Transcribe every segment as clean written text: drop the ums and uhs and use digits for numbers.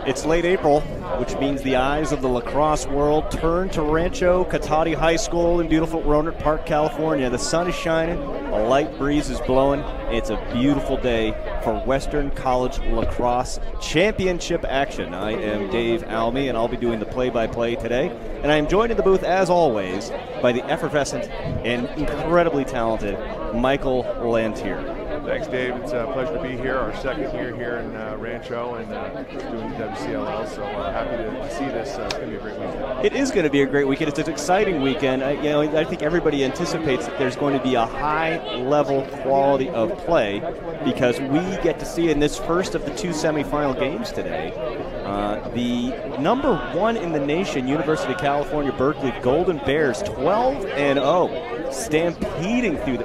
It's late April, which means the eyes of the lacrosse world turn to Rancho Cotate High School in beautiful Rohnert Park, California. The sun is shining, a light breeze is blowing. It's a beautiful day for Western College Lacrosse Championship action. I am Dave Almy, and I'll be doing the play-by-play today. And I am joined in the booth, as always, by the effervescent and incredibly talented Michael Lantier. Thanks, Dave. It's a pleasure to be here. Our second year here in Rancho and doing WCLL. So happy to see this. It's going to be a great weekend. It is going to be a great weekend. It's an exciting weekend. I think everybody anticipates that there's going to be a high-level quality of play because we get to see in this first of the two semifinal games today the number 1 in the nation, University of California, Berkeley Golden Bears, 12-0, stampeding through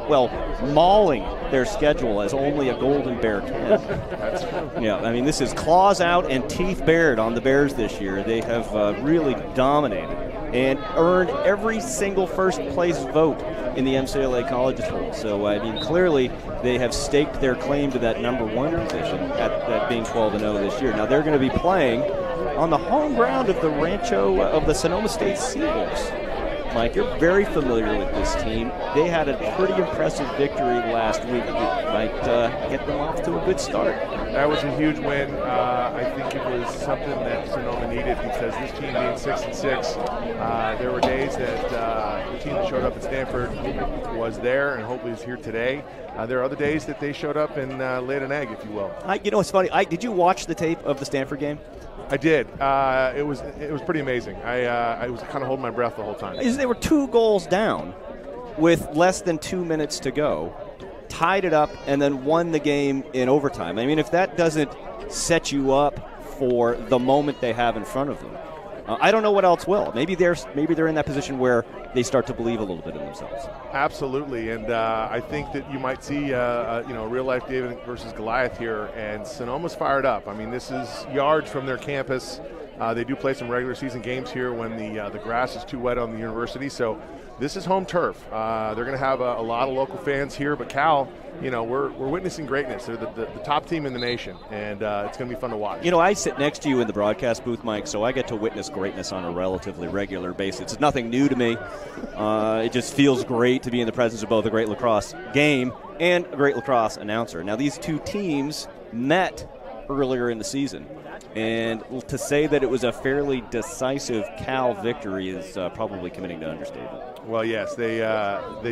mauling their schedule as only a Golden Bear can. That's true. Yeah, I mean, this is claws out and teeth bared on the Bears this year. They have really dominated and earned every single first-place vote in the MCLA Colleges poll. So, I mean, clearly they have staked their claim to that number 1 position at being 12-0 this year. Now, they're going to be playing on the home ground of the Rancho of the Sonoma State Seawolves. Mike, you're very familiar with this team. They had a pretty impressive victory last week that might get them off to a good start. That was a huge win. I think it was something that Sonoma needed because this team being 6-6, there were days that the team that showed up at Stanford was there and hopefully is here today. There are other days that they showed up and laid an egg, if you will. It's funny. Did you watch the tape of the Stanford game? I did. It was pretty amazing. I was kind of holding my breath the whole time. They were 2 goals down with less than 2 minutes to go, tied it up, and then won the game in overtime. I mean, if that doesn't set you up for the moment they have in front of them, I don't know what else will. Maybe they're in that position where they start to believe a little bit in themselves. Absolutely, and I think that you might see real life David versus Goliath here, and Sonoma's fired up. I mean, this is yards from their campus. They do play some regular season games here when the grass is too wet on the university, so this is home turf. They're going to have a lot of local fans here, but Cal, we're witnessing greatness. They're the top team in the nation, and it's going to be fun to watch. I sit next to you in the broadcast booth, Mike, so I get to witness greatness on a relatively regular basis. It's nothing new to me. It just feels great to be in the presence of both a great lacrosse game and a great lacrosse announcer. Now, these two teams met earlier in the season, and to say that it was a fairly decisive Cal victory is probably committing to understatement. Well, yes, they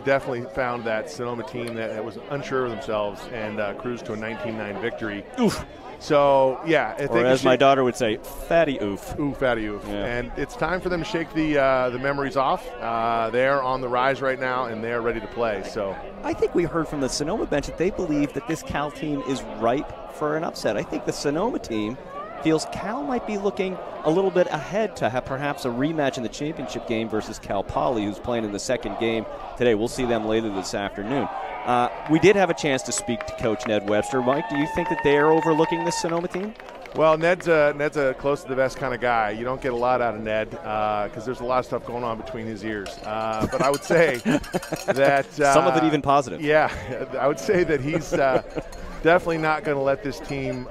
definitely found that Sonoma team that was unsure of themselves and cruised to a 19-9 victory. Oof. So, yeah. Or as my daughter would say, fatty oof. Ooh, fatty oof. Yeah. And it's time for them to shake the memories off. They're on the rise right now, and they're ready to play. So I think we heard from the Sonoma bench that they believe that this Cal team is ripe for an upset. I think the Sonoma team feels Cal might be looking a little bit ahead to have perhaps a rematch in the championship game versus Cal Poly, who's playing in the second game today. We'll see them later this afternoon. We did have a chance to speak to Coach Ned Webster. Mike, do you think that they're overlooking this Sonoma team? Well, Ned's a close to the best kind of guy. You don't get a lot out of Ned because there's a lot of stuff going on between his ears. But I would say that some of it even positive. Yeah, I would say that he's definitely not going to let this team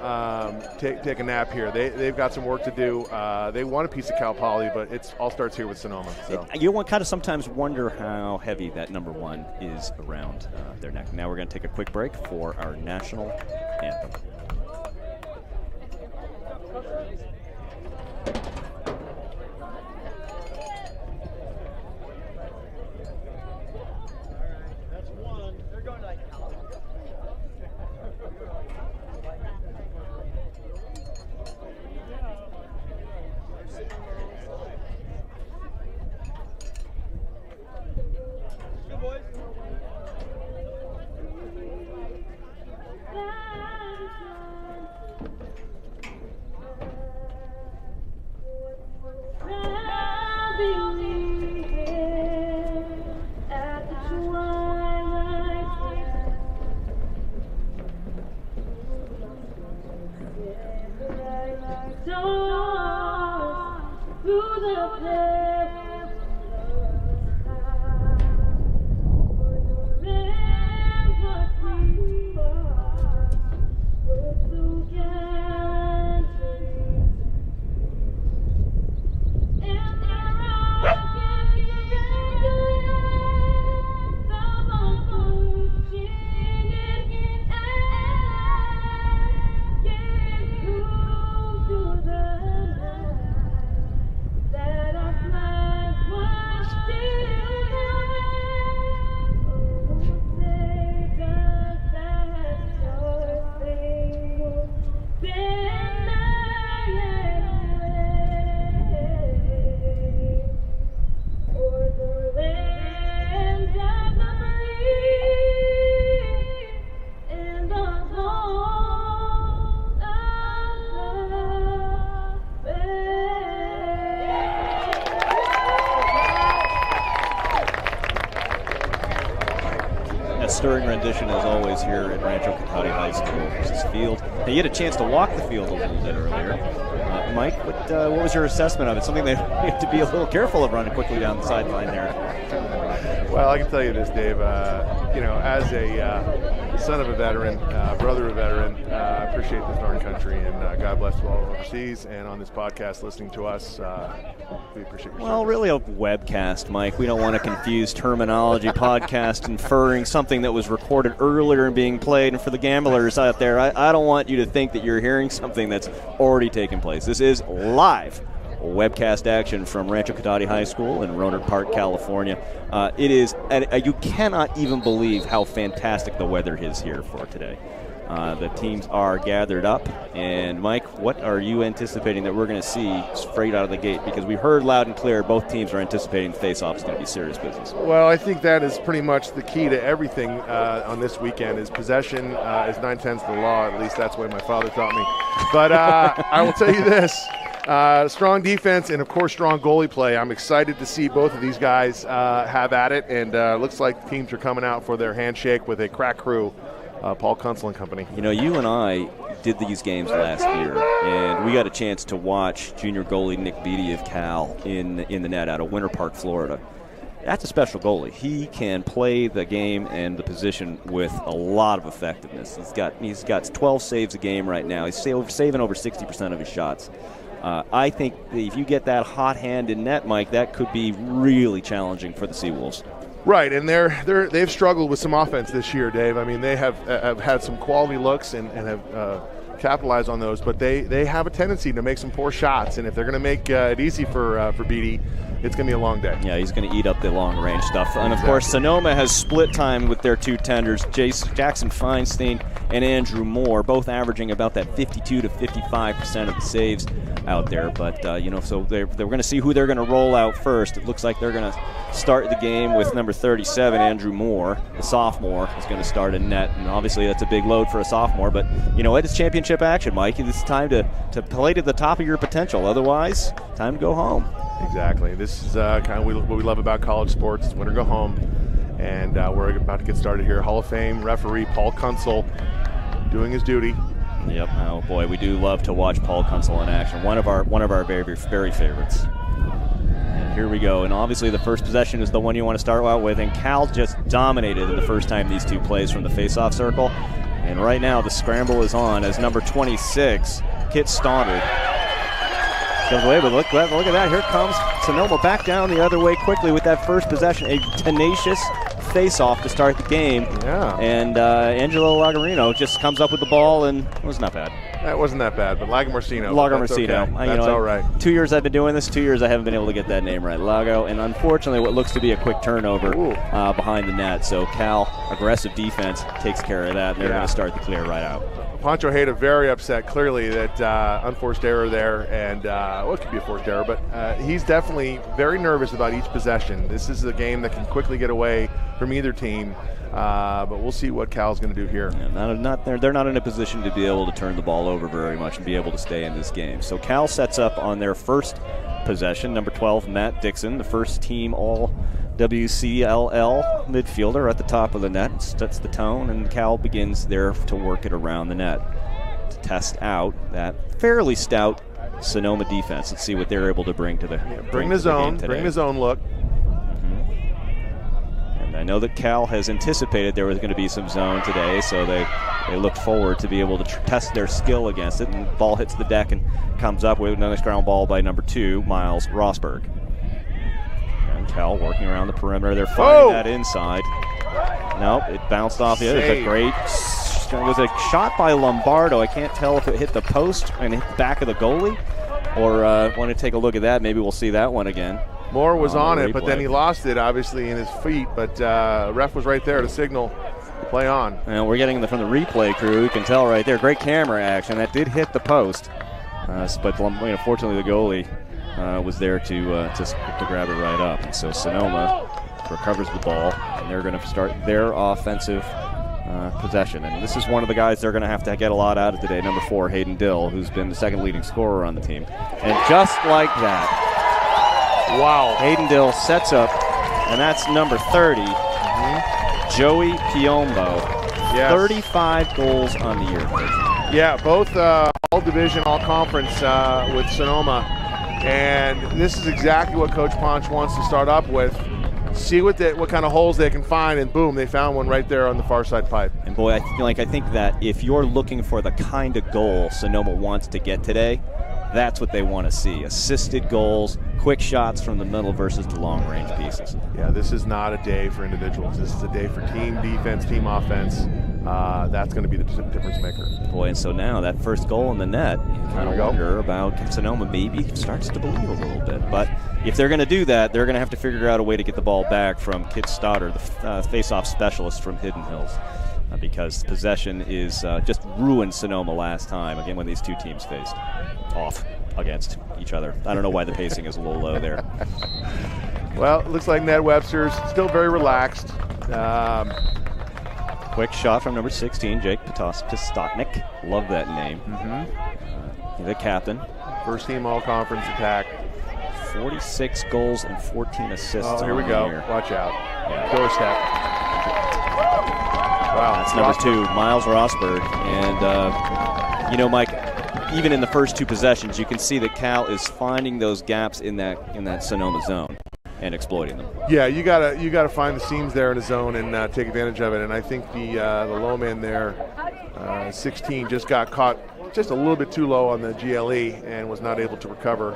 take a nap here. They've got some work to do. They want a piece of Cal Poly, but it all starts here with Sonoma. So. You kind of sometimes wonder how heavy that number 1 is around their neck. Now we're going to take a quick break for our national anthem. That stirring rendition, as always, here at Rancho Cotate High School. This field. Now, you had a chance to walk the field a little bit earlier. Mike, what was your assessment of it? Something that you have to be a little careful of running quickly down the sideline there. Well, I can tell you this, Dave. As a son of a veteran, brother of a veteran, I appreciate this darn country, and God bless you all overseas and on this podcast listening to us. We appreciate your service. Really a webcast, Mike. We don't want to confuse terminology. Podcast inferring something that was recorded earlier and being played. And for the gamblers out there, I don't want you to think that you're hearing something that's already taken place. This is live webcast action from Rancho Cotate High School in Rohnert Park, California. It is, you cannot even believe how fantastic the weather is here for today. The teams are gathered up, and Mike, what are you anticipating that we're going to see straight out of the gate? Because we heard loud and clear both teams are anticipating the face-off is going to be serious business. Well, I think that is pretty much the key to everything on this weekend. Is possession is 9/10 the law. At least that's the way my father taught me. But I will tell you this. Strong defense and, of course, strong goalie play. I'm excited to see both of these guys have at it, and looks like teams are coming out for their handshake with a crack crew, Paul Kunsel and company. You know, you and I did these games last year, and we got a chance to watch junior goalie Nick Beattie of Cal in the net out of Winter Park, Florida. That's a special goalie. He can play the game and the position with a lot of effectiveness. He's got 12 saves a game right now. He's saving over 60% of his shots. I think if you get that hot hand in net, Mike, that could be really challenging for the Seawolves. Right, and they've struggled with some offense this year, Dave. I mean, they have had some quality looks and have capitalized on those, but they have a tendency to make some poor shots, and if they're going to make it easy for Beattie, it's going to be a long day. Yeah, he's going to eat up the long-range stuff. And, of course, Sonoma has split time with their two tenders, Jackson Feinstein and Andrew Moore, both averaging about that 52 to 55% of the saves out there. But, so they're going to see who they're going to roll out first. It looks like they're going to start the game with number 37, Andrew Moore. The sophomore is going to start in net. And obviously that's a big load for a sophomore. But, you know what? It's championship action, Mike. It's time to play to the top of your potential. Otherwise, time to go home. Exactly. This is kind of what we love about college sports. It's win or go home. And we're about to get started here. Hall of Fame referee Paul Kunsel doing his duty. Yep. Oh boy, we do love to watch Paul Kunsel in action. One of our very, very favorites. And here we go. And obviously the first possession is the one you want to start out with. And Cal just dominated in the first time these two plays from the face-off circle. And right now the scramble is on as number 26, Kit Stoddard, goes away, but look at that. Here comes Sonoma back down the other way quickly with that first possession. A tenacious face-off to start the game. Yeah. And Angelo Lagarino just comes up with the ball, and it was not bad. That wasn't that bad, but Lagomarsino. Lagomarsino. Okay. That's all right. 2 years I've been doing this. 2 years I haven't been able to get that name right. Lago, and unfortunately what looks to be a quick turnover behind the net. So Cal, aggressive defense, takes care of that, and they're going to start the clear right out. Pancho Hayda very upset, clearly, that unforced error there, and it could be a forced error, but he's definitely very nervous about each possession. This is a game that can quickly get away from either team, but we'll see what Cal's going to do here. Yeah, they're not in a position to be able to turn the ball over very much and be able to stay in this game. So Cal sets up on their first possession, number 12, Matt Dixon, the first team all WCLL midfielder at the top of the net, sets the tone, and Cal begins there to work it around the net to test out that fairly stout Sonoma defense. Let's see what they're able to bring to the bring the zone look. And I know that Cal has anticipated there was going to be some zone today, so they look forward to be able to test their skill against it. And the ball hits the deck and comes up with another ground ball by number 2, Miles Rosberg. Cal working around the perimeter. They're finding that inside. Nope, it bounced off the other. It was a shot by Lombardo. I can't tell if it hit the post and hit the back of the goalie, or want to take a look at that. Maybe we'll see that one again. Moore was on it, but then he lost it, obviously, in his feet. But ref was right there to signal play on. And we're getting from the replay crew. You can tell right there. Great camera action. That did hit the post, but fortunately the goalie was there to grab it right up. And so Sonoma recovers the ball, and they're going to start their offensive possession. And this is one of the guys they're going to have to get a lot out of today, number 4, Hayden Dill, who's been the second leading scorer on the team. And just like that, wow, Hayden Dill sets up, and that's number 30, Joey Piombo, yes. 35 goals on the year. Yeah, both all division, all conference with Sonoma. And this is exactly what Coach Ponch wants to start up with. See what kind of holes they can find, and boom, they found one right there on the far side pipe. And boy, I think that if you're looking for the kind of goal Sonoma wants to get today, that's what they want to see. Assisted goals, quick shots from the middle versus the long-range pieces. Yeah, this is not a day for individuals. This is a day for team defense, team offense. That's going to be the difference maker. Boy, and so now that first goal in the net, you kind of wonder about Sonoma maybe starts to believe a little bit. But if they're going to do that, they're going to have to figure out a way to get the ball back from Kit Stoddard, the face-off specialist from Hidden Hills. Because possession is just ruined Sonoma last time, again, when these two teams faced off against each other. I don't know why the pacing is a little low there. Well, it looks like Ned Webster's still very relaxed. Quick shot from number 16, Jake Pistotnik. Love that name. The captain. First team all-conference attack. 46 goals and 14 assists. Oh, here we go. Watch out. Yeah. Doorstep. Wow, that's number 2, Miles Rosberg. And, Mike, even in the first 2 possessions, you can see that Cal is finding those gaps in that Sonoma zone and exploiting them. Yeah, you gotta find the seams there in the zone and take advantage of it. And I think the low man there, 16, just got caught just a little bit too low on the GLE and was not able to recover,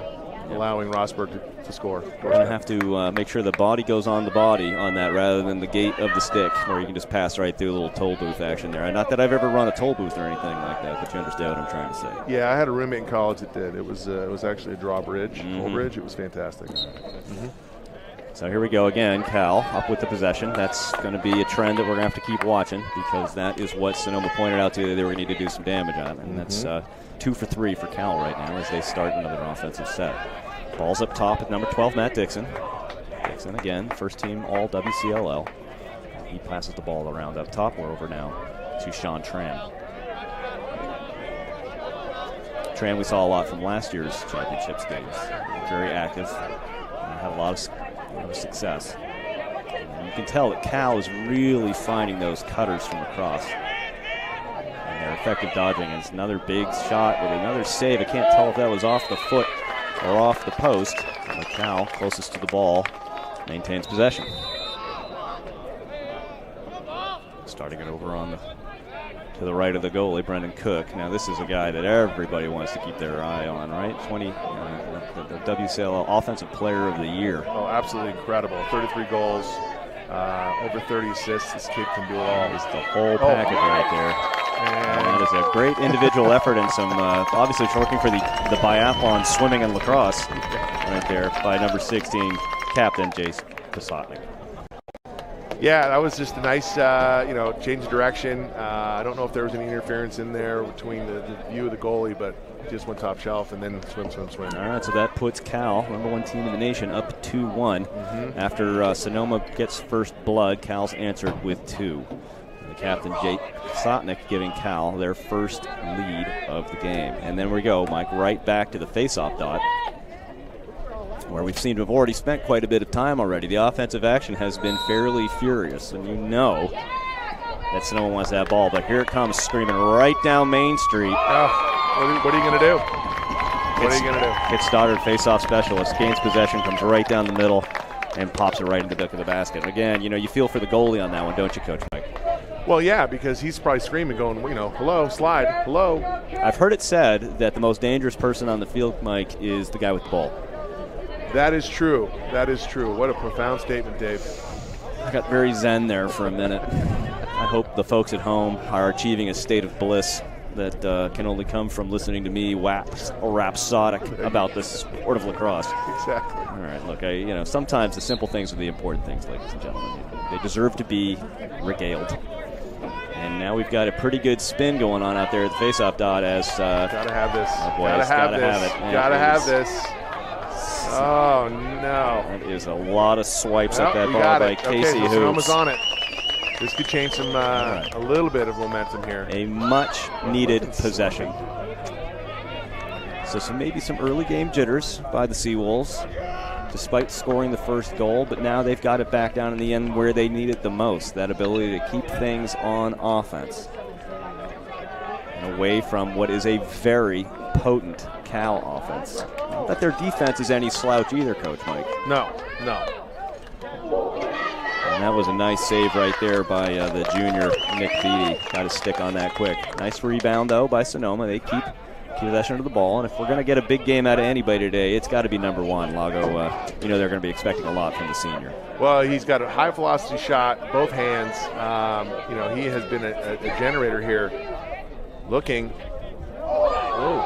allowing Rosberg to score. We're going to have to make sure the body goes on the body on that rather than the gate of the stick, where you can just pass right through a little toll booth action there. Not that I've ever run a toll booth or anything like that, but you understand what I'm trying to say. Yeah, I had a roommate in college that did. It was actually a drawbridge, toll bridge. It was fantastic. So here we go again. Cal up with the possession. That's going to be a trend that we're going to have to keep watching, because that is what Sonoma pointed out to you they were going to need to do some damage on. And that's 2 for 3 for Cal right now as they start another offensive set. Ball's up top at number 12, Matt Dixon. Dixon again, first team all WCLL. He passes the ball around up top. We're over now to Sean Tran. Tran we saw a lot from last year's championships games. Very active, had a lot of success. And you can tell that Cal is really finding those cutters from across. And their effective dodging is another big shot with another save. I can't tell if that was off the foot or off the post. But Cal, closest to the ball, maintains possession. Starting it over to the right of the goalie, Brendan Cook. Now this is a guy that everybody wants to keep their eye on, right? The WCLL Offensive Player of the Year. Oh, absolutely incredible. 33 goals, over 30 assists. This kid can do it all. It's the whole package right there. And that is a great individual effort and some, obviously working for the biathlon, swimming, and lacrosse right there by number 16, Captain Jace Pasotnik. Yeah, that was just a nice, change of direction. I don't know if there was any interference in there between the view of the goalie, but just went top shelf and then swim. All right, so that puts Cal, number 1 team in the nation, up 2-1. After Sonoma gets first blood, Cal's answered with 2. The captain, Jake Sotnick, giving Cal their first lead of the game. And then we go, Mike, right back to the face-off dot, where we've seemed to have already spent quite a bit of time already. The offensive action has been fairly furious, and you know that Sonoma wants that ball, but here it comes screaming right down Main Street. Oh, what are you going to do? What are you going to do? Kit Stoddard, face-off specialist, gains possession, comes right down the middle, and pops it right into the back of the basket. Again, you feel for the goalie on that one, don't you, Coach Mike? Well, yeah, because he's probably screaming, going, hello, slide, hello. I've heard it said that the most dangerous person on the field, Mike, is the guy with the ball. That is true. That is true. What a profound statement, Dave. I got very zen there for a minute. I hope the folks at home are achieving a state of bliss that can only come from listening to me wax rhapsodic about the sport of lacrosse. Exactly. All right, look, sometimes the simple things are the important things, ladies and gentlemen. They deserve to be regaled. And now we've got a pretty good spin going on out there at the face-off dot as... gotta have this. Oh boy, gotta have it. Gotta have this. Oh, no. That is a lot of swipes at that ball by Casey Hoops. Sonoma's on it. This could change some a little bit of momentum here. A much-needed possession. So maybe some early game jitters by the Seawolves. despite scoring the first goal, but now they've got it back down in the end where they need it the most, that ability to keep things on offense. And away from what is a very potent Cal offense. Not that their defense is any slouch either, Coach Mike. No. And that was a nice save right there by the junior, Nick Beattie. Got a stick on that quick. Nice rebound, though, by Sonoma. They keep possession of the ball, and if we're going to get a big game out of anybody today, it's got to be number one. Lago, they're going to be expecting a lot from the senior. Well, he's got a high-velocity shot, both hands. He has been a generator here. Looking. Oh.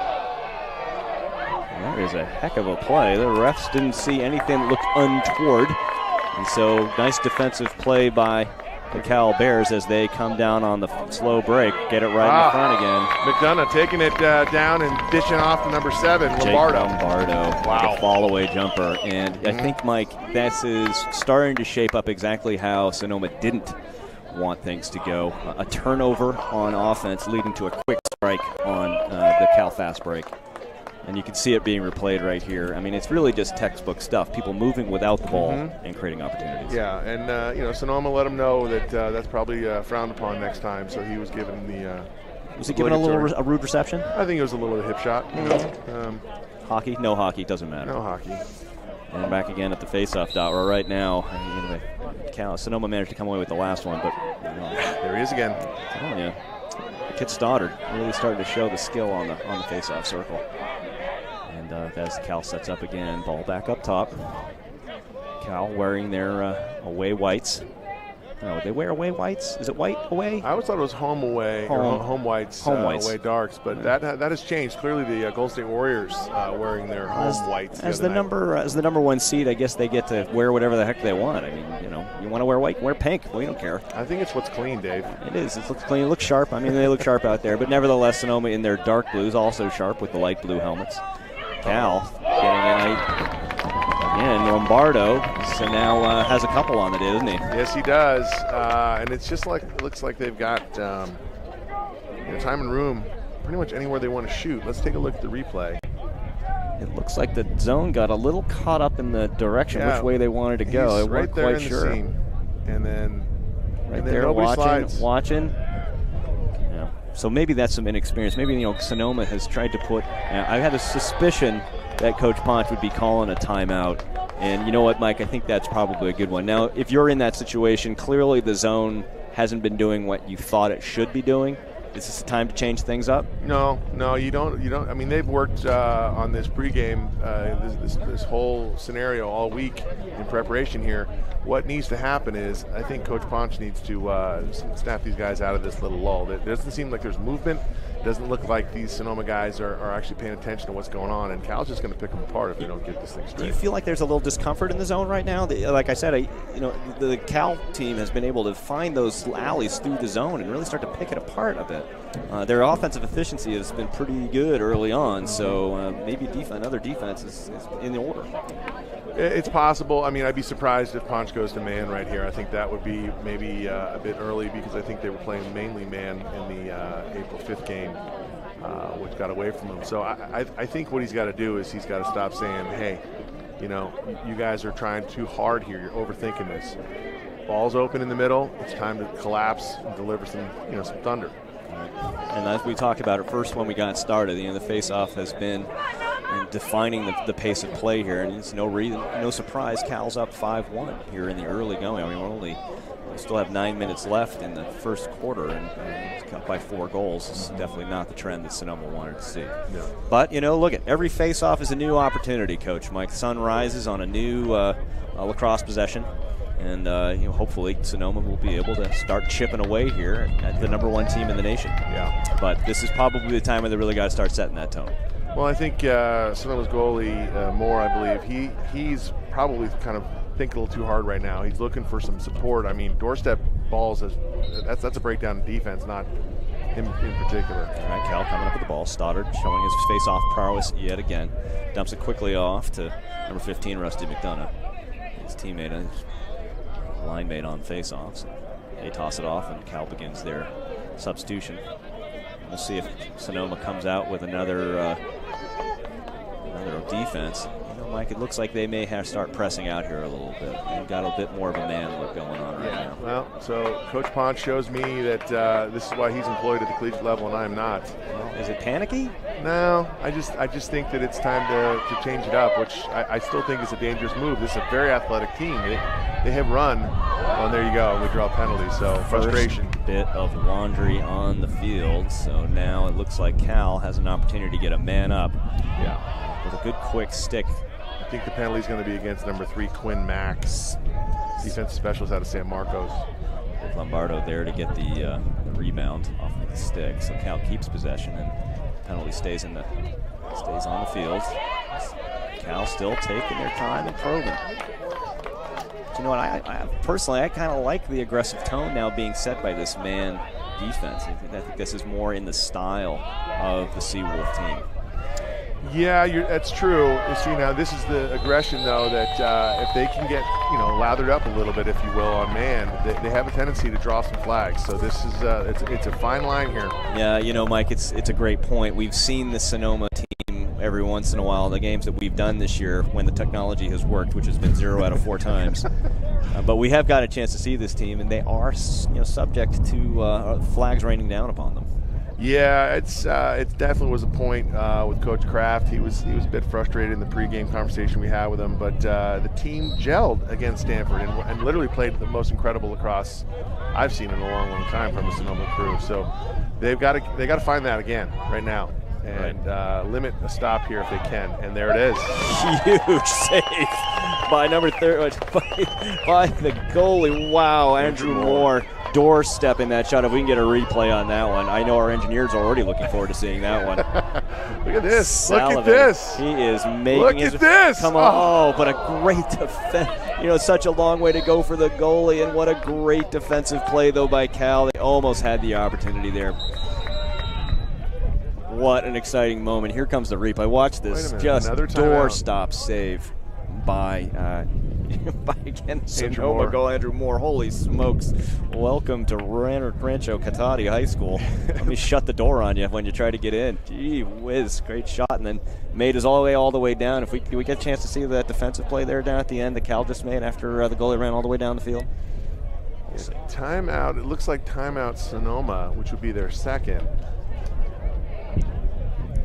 That is a heck of a play. The refs didn't see anything that looked untoward. And so nice defensive play by the Cal Bears as they come down on the slow break, get it right in front again. McDonough taking it down and dishing off to number 7, Lombardo. Wow. A fall-away jumper. And I think, Mike, this is starting to shape up exactly how Sonoma didn't want things to go. A turnover on offense leading to a quick strike on the Cal fast break. And you can see it being replayed right here. I mean, it's really just textbook stuff. People moving without the ball and creating opportunities. Yeah, and Sonoma let him know that that's probably frowned upon next time. So he was given the. Was he given a rude reception? I think it was a little hip shot. Hockey? No hockey. Doesn't matter. No hockey. And back again at the face-off dot. Where right now, Sonoma managed to come away with the last one, but there he is again. Oh yeah, Kit Stoddard really starting to show the skill on the face-off circle. And as Cal sets up again, ball back up top. Cal wearing their away whites. No, they wear away whites. Is it white away? I always thought it was home away, or home whites, away darks, but that has changed. Clearly, the Golden State Warriors wearing their home whites. As the number one seed, I guess they get to wear whatever the heck they want. I mean, you want to wear white, wear pink. We don't care. I think it's what's clean, Dave. It is. It looks clean. It looks sharp. I mean, they look sharp out there, but nevertheless, Sonoma in their dark blues, also sharp with the light blue helmets. Cal getting it. Again, Lombardo now has a couple on the day, doesn't he? Yes, he does. And it's just looks like they've got time and room pretty much anywhere they want to shoot. Let's take a look at the replay. It looks like the zone got a little caught up in the direction which way they wanted to go. He's I wasn't right there quite in sure. the seam. And then there nobody watching. Yeah. So maybe that's some inexperience. Maybe Sonoma has tried to put. I had a suspicion that Coach Ponch would be calling a timeout. And you know what, Mike? I think that's probably a good one. Now, if you're in that situation, clearly the zone hasn't been doing what you thought it should be doing. Is this the time to change things up? No, you don't. I mean, they've worked on this pregame, this whole scenario all week in preparation here. What needs to happen is, I think Coach Ponch needs to snap these guys out of this little lull. It doesn't seem like there's movement. It doesn't look like these Sonoma guys are actually paying attention to what's going on, and Cal's just going to pick them apart if they don't get this thing straight. Do you feel like there's a little discomfort in the zone right now? Like I said, the Cal team has been able to find those alleys through the zone and really start to pick it apart a bit. Their offensive efficiency has been pretty good early on, so maybe another defense is in the order. It's possible. I mean, I'd be surprised if Ponch goes to man right here. I think that would be maybe a bit early because I think they were playing mainly man in the April 5th game, which got away from him. So I think what he's got to do is he's got to stop saying, hey, you guys are trying too hard here. You're overthinking this. Ball's open in the middle. It's time to collapse and deliver some thunder. And as we talked about it first when we got started, the face-off has been defining the pace of play here, and it's no surprise Cal's up 5-1 here in the early going. I mean, we still have 9 minutes left in the first quarter, and it's up by 4 goals. This is definitely not the trend that Sonoma wanted to see. No. But, look, every face-off is a new opportunity, Coach Mike. The sun rises on a new lacrosse possession. And hopefully Sonoma will be able to start chipping away here at the number one team in the nation. Yeah. But this is probably the time where they really got to start setting that tone. Well, I think Sonoma's goalie, Moore, I believe, he's probably kind of thinking a little too hard right now. He's looking for some support. I mean, doorstep balls, that's a breakdown in defense, not him in particular. All right, Cal coming up with the ball. Stoddard showing his face-off prowess yet again. Dumps it quickly off to number 15, Rusty McDonough. His teammate, his line mate on face-offs. They toss it off, and Cal begins their substitution. We'll see if Sonoma comes out with another defense. Mike, it looks like they may have start pressing out here a little bit. They've got a bit more of a man look going on right now. Well, so Coach Ponch shows me that this is why he's employed at the collegiate level and I'm not. Well, is it panicky? No, I just think that it's time to change it up, which I still think is a dangerous move. This is a very athletic team. They have run. Well, there you go. We draw penalties, so frustration. First bit of laundry on the field, so now it looks like Cal has an opportunity to get a man up. Yeah. With a good quick stick. I think the penalty is going to be against number 3, Quinn Max, defensive specialist out of San Marcos. Lombardo there to get the rebound off of the stick, so Cal keeps possession and penalty stays on the field. Cal still taking their time and probing. But you know what? I personally kind of like the aggressive tone now being set by this man defense. I think this is more in the style of the Seawolf team. Yeah, that's true. You see, now this is the aggression, though, that if they can get, lathered up a little bit, if you will, on man, they have a tendency to draw some flags. So this is it's a fine line here. Yeah, Mike, it's a great point. We've seen the Sonoma team every once in a while, the games that we've done this year when the technology has worked, which has been 0 out of 4 times. But we have got a chance to see this team, and they are subject to flags raining down upon them. Yeah, it definitely was a point with Coach Kraft. He was a bit frustrated in the pregame conversation we had with him, but the team gelled against Stanford and literally played the most incredible lacrosse I've seen in a long, long time from the Sonoma crew. So they got to find that again right now and limit a stop here if they can. And there it is. Huge save by number 30 by the goalie. Wow, Andrew Moore doorstepping that shot. If we can get a replay on that one, I know our engineer's already looking forward to seeing that one. Look at this. Look at this. He is making Look at this. Come on. Oh, but a great defense. Such a long way to go for the goalie, and what a great defensive play, though, by Cal. They almost had the opportunity there. What an exciting moment. Here comes the replay. Watch this. Just doorstop save by again, Sonoma goal, Andrew Moore. Holy smokes. Welcome to Rancho Cotate High School. Let me shut the door on you when you try to get in. Gee whiz, great shot, and then made his all the way down. If we get a chance to see that defensive play there down at the end that Cal just made after the goalie ran all the way down the field. Timeout. It looks like timeout Sonoma, which would be their second.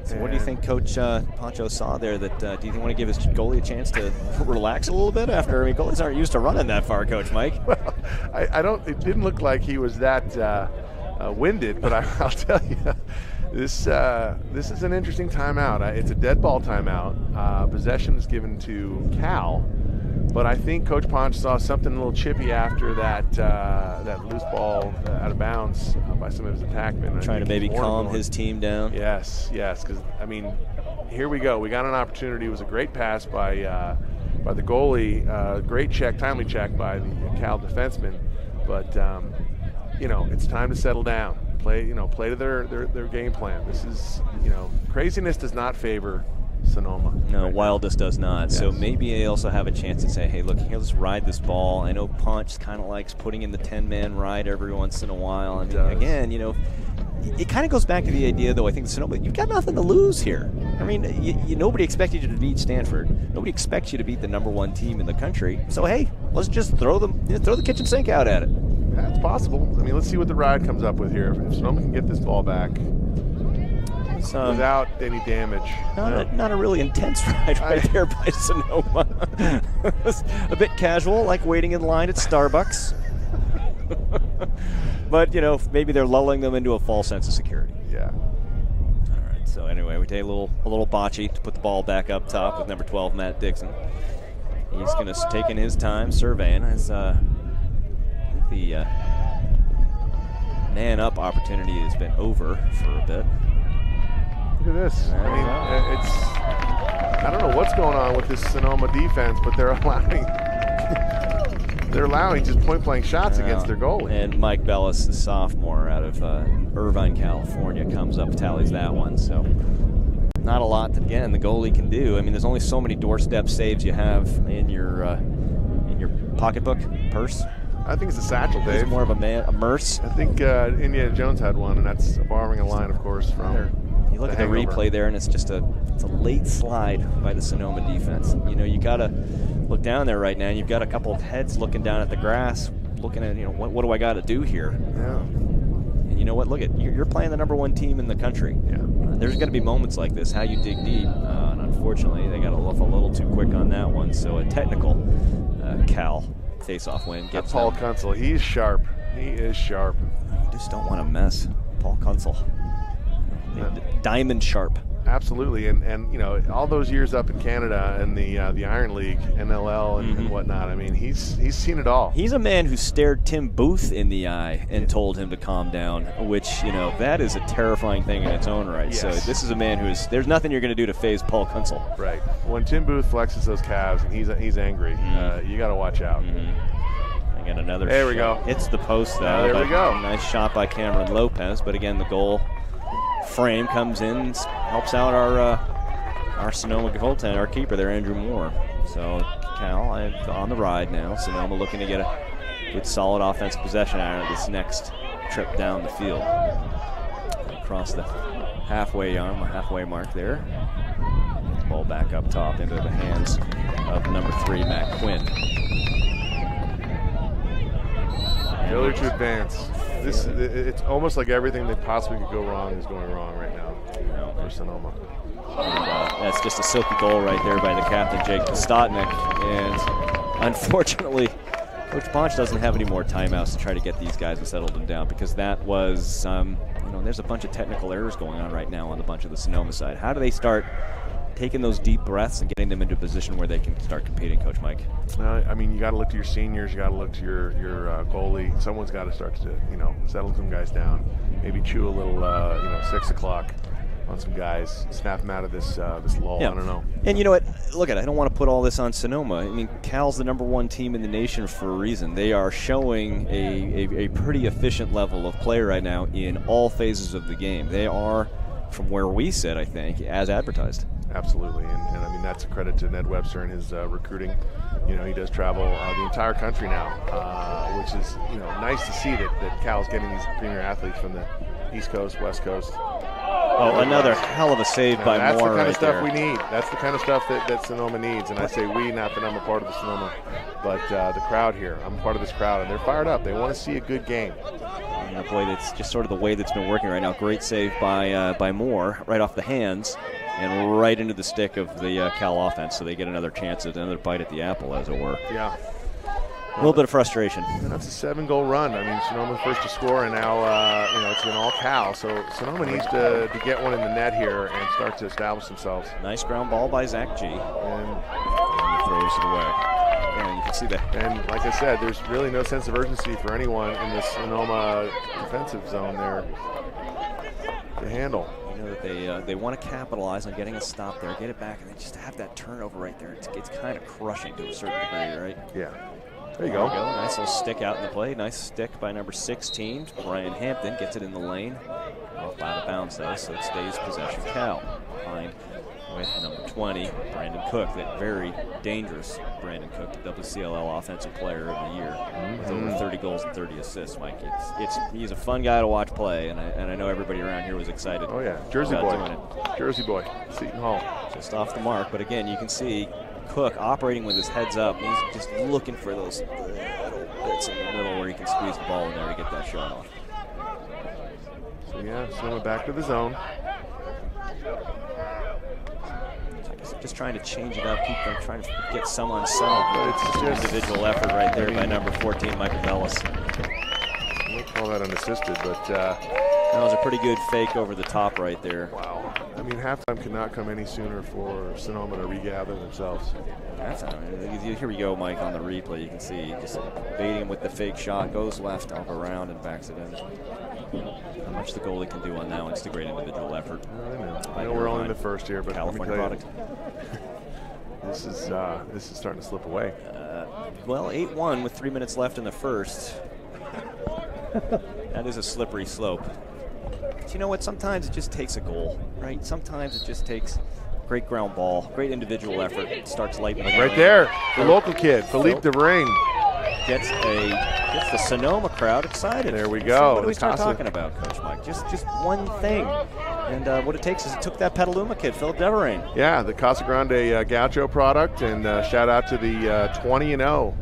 So what do you think Coach Poncho saw there? Do you think want to give his goalie a chance to relax a little bit after? I mean, goalies aren't used to running that far, Coach Mike. Well, I don't. It didn't look like he was that winded, but I'll tell you, this is an interesting timeout. It's a dead ball timeout. Possession is given to Cal, but I think Coach Ponch saw something a little chippy after that loose ball out of bounds by some of his attackmen. Trying to maybe calm his team down. Yes, because here we go. We got an opportunity. It was a great pass by the goalie. Great check, timely check by the Cal defenseman. But it's time to settle down. Play to their game plan. This is craziness does not favor Sonoma. No, wildest does not. Yes. So maybe they also have a chance to say, hey, look, here, let's ride this ball. I know Ponch kind of likes putting in the 10-man ride every once in a while. And again, it kind of goes back to the idea, though, I think Sonoma, you've got nothing to lose here. I mean, nobody expected you to beat Stanford. Nobody expects you to beat the #1 team in the country. So, hey, let's just throw the kitchen sink out at it. That's possible. I mean, let's see what the ride comes up with here. If Sonoma can get this ball back without any damage. Not a really intense ride there by Sonoma. A bit casual, like waiting in line at Starbucks. But, maybe they're lulling them into a false sense of security. Yeah. All right, so anyway, we take a little bocce to put the ball back up top with number 12, Matt Dixon. He's going to take in his time surveying as the man-up opportunity has been over for a bit. Look at this. I don't know what's going on with this Sonoma defense, but they're allowing just point-blank shots against their goalie. And Mike Bellis, the sophomore out of Irvine, California, comes up, tallies that one. So not a lot that, again, the goalie can do. I mean, there's only so many doorstep saves you have in your pocketbook, purse. I think it's a satchel, Dave. It's more of a merce. I think Indiana Jones had one, and that's borrowing a line, of course, from. You look at the replay there, and it's just a late slide by the Sonoma defense. You know, you got to look down there right now, and you've got a couple of heads looking down at the grass, looking at, you know, what do I got to do here? Yeah. And you know what? Look at you're playing the #1 team in the country. Yeah. There's going to be moments like this. How you dig deep, and unfortunately, they got off a little too quick on that one. So a technical Cal face-off win gets Paul Kunzel. He's sharp. He is sharp. You just don't want to mess. Paul Kunzel. Diamond sharp. Absolutely, and you know, all those years up in Canada and the Iron League, NLL, and whatnot. I mean, he's seen it all. He's a man who stared Tim Booth in the eye and told him to calm down, which, you know, that is a terrifying thing in its own right. Yes. So this is a man who is. There's nothing you're going to do to phase Paul Kunzel. Right. When Tim Booth flexes those calves and he's angry, you got to watch out. Again, another. There we go. Hits the post though. There we go. Nice shot by Cameron Lopez, but again, the goal frame comes in, helps out our Sonoma goaltender, our keeper there, Andrew Moore. So Cal on the ride now. Sonoma looking to get a good solid offensive possession out of this next trip down the field. Across the halfway mark there. Ball back up top into the hands of number 3, Matt Quinn. Failure to advance. It's almost like everything that possibly could go wrong is going wrong right now for Sonoma. And, that's just a silky goal right there by the captain, Jake Kostotnik. And unfortunately, Coach Ponch doesn't have any more timeouts to try to get these guys and settle them down, because that was, there's a bunch of technical errors going on right now on the bunch of the Sonoma side. How do they start taking those deep breaths and getting them into a position where they can start competing, Coach Mike? I mean, you got to look to your seniors. You got to look to your goalie. Someone's got to start to, settle some guys down. Maybe chew a little, 6 o'clock on some guys, snap them out of this lull. Yeah. I don't know. And you know what? Look I don't want to put all this on Sonoma. I mean, Cal's the #1 team in the nation for a reason. They are showing a pretty efficient level of play right now in all phases of the game. They are, from where we sit, I think, as advertised. Absolutely, and I mean, that's a credit to Ned Webster and his recruiting. He does travel the entire country now, which is nice to see that Cal's getting these premier athletes from the East Coast, West Coast. Oh, another hell of a save by Moore right there. That's the kind of stuff we need. That's the kind of stuff that Sonoma needs. And I say we, not that I'm a part of the Sonoma, but the crowd here. I'm part of this crowd, and they're fired up. They want to see a good game. Boy, that's just sort of the way that's been working right now. Great save by Moore, right off the hands, and right into the stick of the Cal offense. So they get another chance at another bite at the apple, as it were. Yeah. A little bit of frustration. And that's a 7-goal run. I mean, Sonoma first to score, and now it's been all Cal. So Sonoma needs to get one in the net here and start to establish themselves. Nice ground ball by Zach G. And he throws it away. And you can see that. And like I said, there's really no sense of urgency for anyone in this Sonoma defensive zone there to handle. You know that they want to capitalize on getting a stop there, get it back, and then just have that turnover right there. It's kind of crushing to a certain degree, right? Yeah. There you go. Nice little stick out in the play. Nice stick by number 16. Brian Hampton gets it in the lane. Off out of bounds, though, so it stays possession Cal. Behind with number 20, Brandon Cook, that very dangerous Brandon Cook, the WCLL Offensive Player of the Year, with over 30 goals and 30 assists, Mike. He's a fun guy to watch play, and I know everybody around here was excited. Oh, yeah. Jersey boy. Seton Hall. Just off the mark, but again, you can see Cook operating with his heads up. He's just looking for those little bits in the middle where he can squeeze the ball in there to get that shot off. So yeah, Sonoma back to the zone. Just trying to change it up, keep them trying to get some unsettled. But it's just individual effort right there by number 14, Michael Bellis. I won't call that unassisted, but that was a pretty good fake over the top right there. Wow. I mean, halftime could not come any sooner for Sonoma to regather themselves. Here we go, Mike, on the replay. You can see just baiting him with the fake shot, goes left, up around, and backs it in. How much the goalie can do on that one. It's a great individual effort. I know we're only in the first here, but California product. This is starting to slip away. Well, 8-1 with 3 minutes left in the first. That is a slippery slope. But you know what? Sometimes it just takes a goal, right? Sometimes it just takes great ground ball, great individual effort. It starts lightning. Right there, the local kid, Philippe DeVring. Gets the Sonoma crowd excited. There we go. So what do we start talking about, Coach Mike? Just one thing. And what it takes is it took that Petaluma kid, Philip Deverain. Yeah, the Casa Grande Gaucho product, and shout out to the 20-0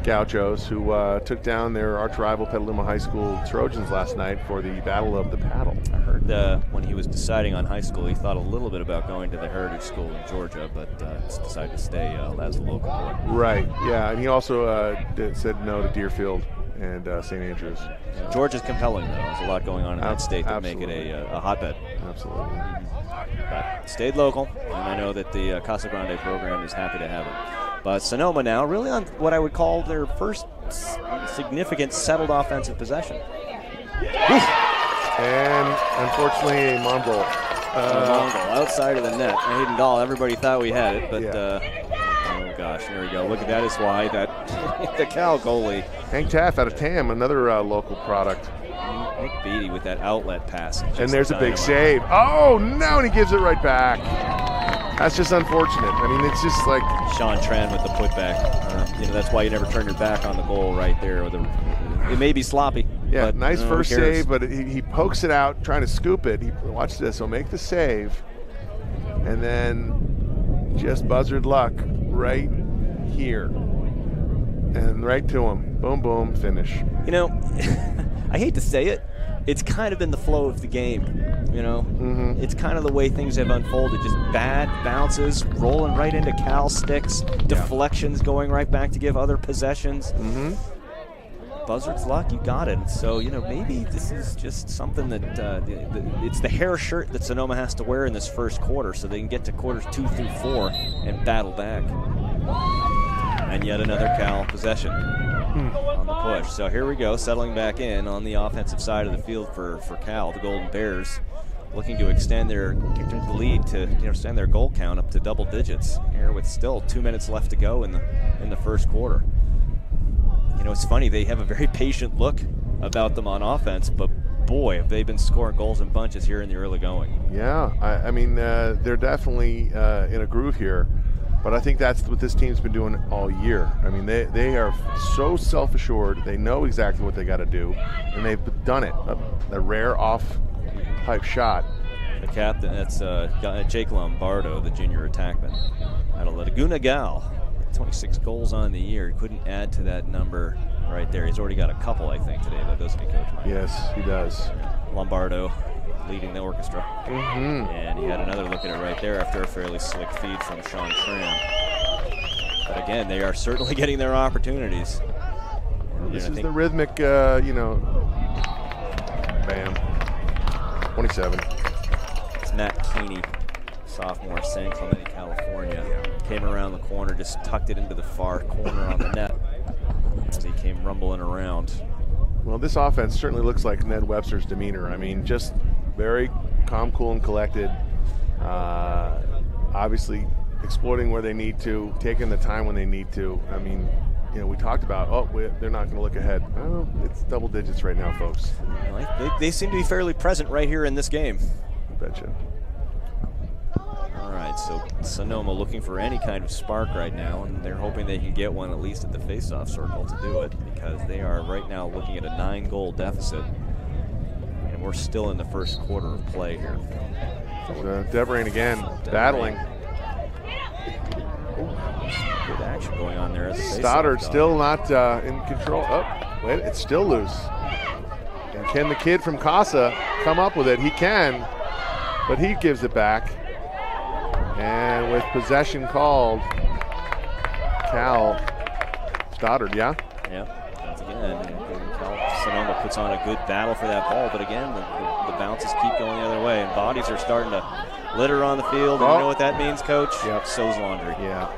Gauchos who took down their arch rival Petaluma High School Trojans last night for the Battle of the Paddle. I heard when he was deciding on high school, he thought a little bit about going to the Heritage School in Georgia, but decided to stay as a local boy. Right, yeah, and he also said no to Deerfield and St. Andrews. Yeah, Georgia's compelling, though. There's a lot going on in that state that make it a hotbed. Absolutely. But stayed local, and I know that the Casa Grande program is happy to have it. But Sonoma now really on what I would call their first significant settled offensive possession. And unfortunately, a Mongol. Outside of the net. Hayden Dahl, everybody thought we had it, but oh gosh, there we go. Look at that is why that the Cal goalie. Hank Taff out of Tam, another local product. Nick Beattie with that outlet pass. And there's a big save. Oh, no, and he gives it right back. That's just unfortunate. I mean, it's just like Sean Tran with the putback. That's why you never turn your back on the goal right there. It may be sloppy. Yeah, but, nice first save, but he pokes it out, trying to scoop it. Watch this. He'll make the save, and then just buzzard luck right here, and right to him. Boom, boom, finish. I hate to say it. It's kind of been the flow of the game, Mm-hmm. It's kind of the way things have unfolded. Just bad bounces, rolling right into Cal sticks, deflections going right back to give other possessions. Mm-hmm. Buzzard's luck, you got it. So, maybe this is just something that it's the hair shirt that Sonoma has to wear in this first quarter so they can get to quarters 2 through 4 and battle back. And yet another Cal possession on the push. So here we go, settling back in on the offensive side of the field for Cal. The Golden Bears looking to extend their lead to extend their goal count up to double digits here with still 2 minutes left to go in the first quarter. It's funny, they have a very patient look about them on offense, but boy, have they been scoring goals in bunches here in the early going. Yeah, I mean, they're definitely in a groove here, but I think that's what this team's been doing all year. I mean, they are so self-assured. They know exactly what they got to do, and they've done it. A rare off-pipe shot. The captain, that's Jake Lombardo, the junior attackman out of Laguna Gal. 26 goals on the year. Couldn't add to that number right there. He's already got a couple, I think, today, though, doesn't he, Coach Mike? Yes, he does. Lombardo leading the orchestra. Mm-hmm. And he had another look at it right there after a fairly slick feed from Sean Tran. But again, they are certainly getting their opportunities. Well, this is the rhythmic, bam. 27. It's Matt Keeney, sophomore, San Clemente, California. Came around the corner, just tucked it into the far corner on the net as he came rumbling around. Well, this offense certainly looks like Ned Webster's demeanor. I mean, just very calm, cool, and collected. Obviously exploiting where they need to, taking the time when they need to. I mean, we talked about, they're not going to look ahead. Oh, it's double digits right now, folks. They seem to be fairly present right here in this game. I betcha. All right, so Sonoma looking for any kind of spark right now, and they're hoping they can get one at least at the face-off circle to do it, because they are right now looking at a 9-goal deficit, and we're still in the first quarter of play here. Deverain again, battling. Good action going on there. Stoddard still not in control. Oh, wait, it's still loose. And can the kid from Casa come up with it? He can, but he gives it back. And with possession called, Cal Stoddard, yeah? Yeah, once again, Cal Sonoma puts on a good battle for that ball, but again, the bounces keep going the other way, and bodies are starting to litter on the field. And you know what that means, Coach? Yep. So's laundry. Yeah.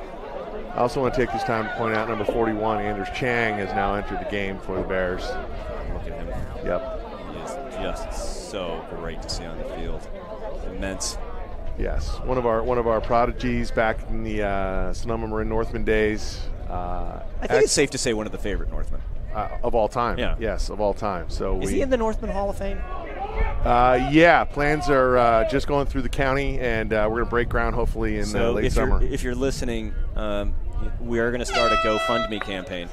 I also want to take this time to point out number 41, Anders Chang, has now entered the game for the Bears. Look at him. Yep. He is just so great to see on the field. Immense. Yes, one of our prodigies back in the Sonoma Marin Northman days. I think it's safe to say one of the favorite Northmen. Of all time. Yeah. Yes, of all time. So is he in the Northman Hall of Fame? Yeah, plans are just going through the county, and we're going to break ground hopefully in late summer. If you're listening, we are going to start a GoFundMe campaign